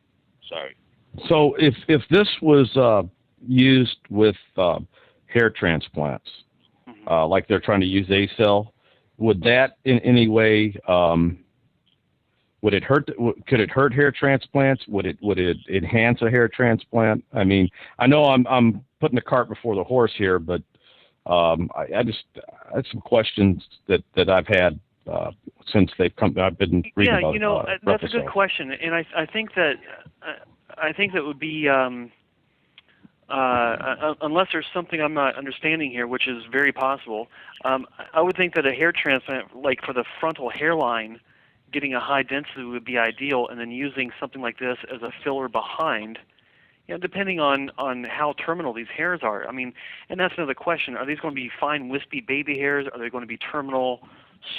Sorry. So if this was used with hair transplants, like they're trying to use ACell, would that in any way would it hurt? Could it hurt hair transplants? Would it enhance a hair transplant? I mean, I know I'm putting the cart before the horse here, but I had some questions that I've had since they've come. I've been reading about. That's a good question, and I think that would be unless there's something I'm not understanding here, which is very possible. I would think that a hair transplant, like for the frontal hairline, getting a high density would be ideal, and then using something like this as a filler behind, depending on how terminal these hairs are. I mean, and that's another question. Are these going to be fine, wispy baby hairs? Are they going to be terminal,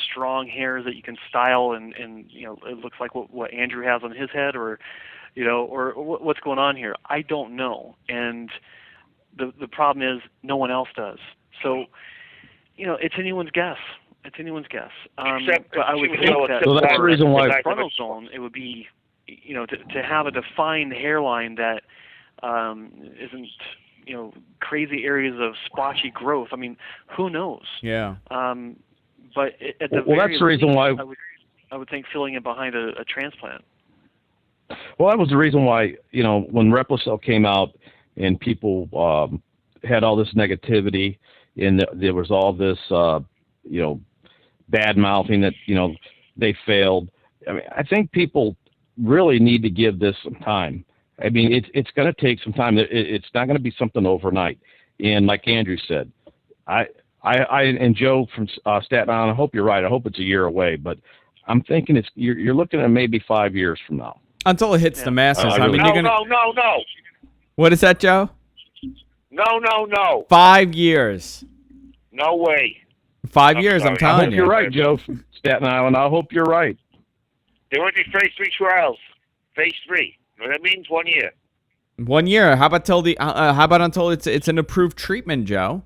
strong hairs that you can style and it looks like what Andrew has on his head, or what's going on here? I don't know. And the problem is no one else does. So, it's anyone's guess. It's anyone's guess. But I would think that so that's the reason why the frontal zone, it would be, to have a defined hairline that isn't, crazy areas of splotchy growth. I mean, who knows? Yeah. But at the that's the reason why I would think filling it behind a transplant. Well, that was the reason why, when Replacel came out and people had all this negativity and there was all this, bad mouthing that, they failed. I mean, I think people really need to give this some time. I mean, it's going to take some time. It's not going to be something overnight. And like Andrew said, I and Joe from Staten Island, I hope you're right. I hope it's a year away, but I'm thinking you're looking at maybe 5 years from now. Until it hits the masses. I mean, no. What is that, Joe? No. 5 years. No way. 5 years, I'm I telling hope you. You're right, Joe from Staten Island. I hope you're right. There won't be phase 3 trials. Phase 3. What that means? 1 year. 1 year. How about until it's an approved treatment, Joe?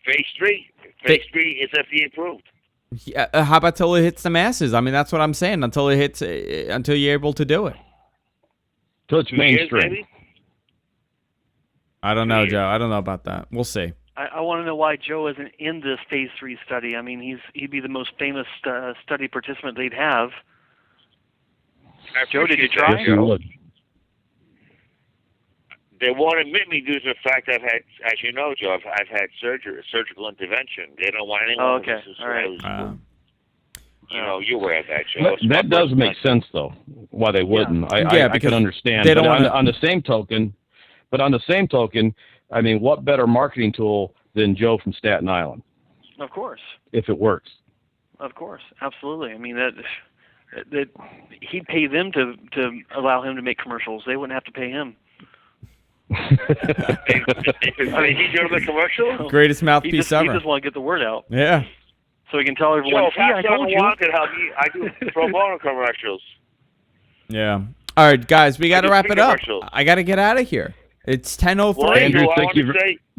Phase 3. Phase 3 is FDA approved. Yeah, how about till it hits the masses? I mean, that's what I'm saying. Until you're able to do it. Till it's mainstream. I don't know, Joe. I don't know about that. We'll see. I want to know why Joe isn't in this phase 3 study. I mean, he'd be the most famous study participant they'd have. Joe, did you try? Yes, you would. They won't admit me due to the fact I've had, as you know, Joe, I've had surgical intervention. They don't want anyone. Oh, okay. All right. You know, you're aware of that, Joe. That does make sense, though. Why they wouldn't? Yeah. I can understand. They don't on the same token, I mean, what better marketing tool than Joe from Staten Island? Of course. If it works. Of course, absolutely. I mean that he'd pay them to allow him to make commercials. They wouldn't have to pay him. I mean, he's doing the commercial. Greatest mouthpiece ever. He just want to get the word out. Yeah. So he can tell everyone. Joe, See, I told you. Could help me. I do pro bono commercials. Yeah. All right, guys, we got to wrap it up. I got to get out of here. It's 10:03. Well, Andrew,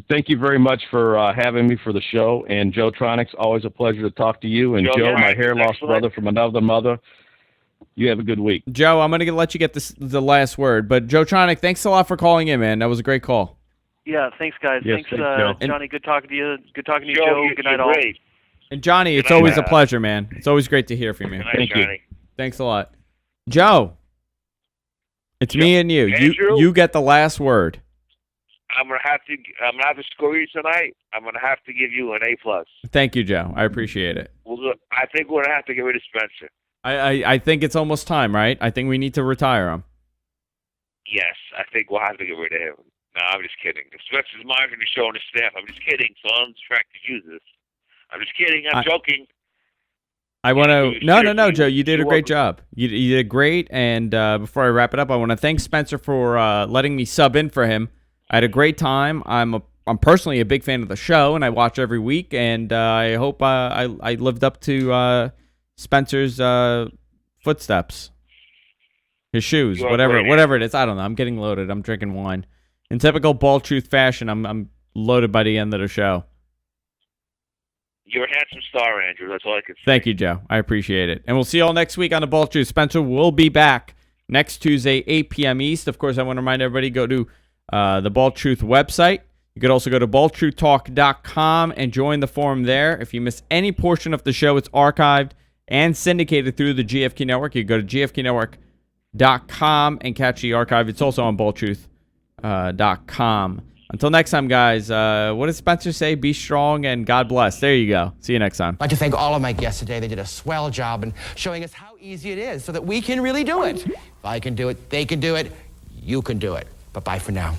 thank you very much for having me for the show. And Joe Tronics, always a pleasure to talk to you. And Joe, my hair loss brother from another mother. You have a good week. Joe, I'm going to let you get the last word. But Joe Tronic, thanks a lot for calling in, man. That was a great call. Yeah, thanks, guys. Yes, thanks, Johnny. Good talking to you. Good talking to you, Joe. Good night, all. And Johnny, it's always a pleasure, man. It's always great to hear from you. Thank you. Thanks a lot. Joe, it's me and you. Andrew? You get the last word. I'm gonna have to score you tonight. I'm gonna have to give you an A+. Thank you, Joe. I appreciate it. Well, look, I think we're gonna have to get rid of Spencer. I think it's almost time, right? I think we need to retire him. Yes, I think we'll have to get rid of him. No, I'm just kidding. If Spencer's monitoring the show and his staff, I'm just kidding. So I'm trying to use this. I'm just kidding. I'm joking. I want to... No, Joe. You did a great job. You did great. And before I wrap it up, I want to thank Spencer for letting me sub in for him. I had a great time. I'm personally a big fan of the show, and I watch every week. And I hope I lived up to Spencer's footsteps, his shoes, whatever it is. I don't know. I'm getting loaded. I'm drinking wine. In typical Bald Truth fashion, I'm loaded by the end of the show. You're a handsome star, Andrew. That's all I can say. Thank you, Joe. I appreciate it. And we'll see you all next week on the Bald Truth. Spencer will be back next Tuesday, 8 p.m. East. Of course, I want to remind everybody, go to the Bald Truth website. You could also go to baldtruthtalk.com and join the forum there. If you miss any portion of the show, it's archived and syndicated through the GFK Network. You can go to gfknetwork.com and catch the archive. It's also on baldtruth.com. Until next time, guys, what does Spencer say? Be strong and God bless. There you go. See you next time. I'd like to thank all of my guests today. They did a swell job in showing us how easy it is so that we can really do it. If I can do it, they can do it, you can do it. But bye for now.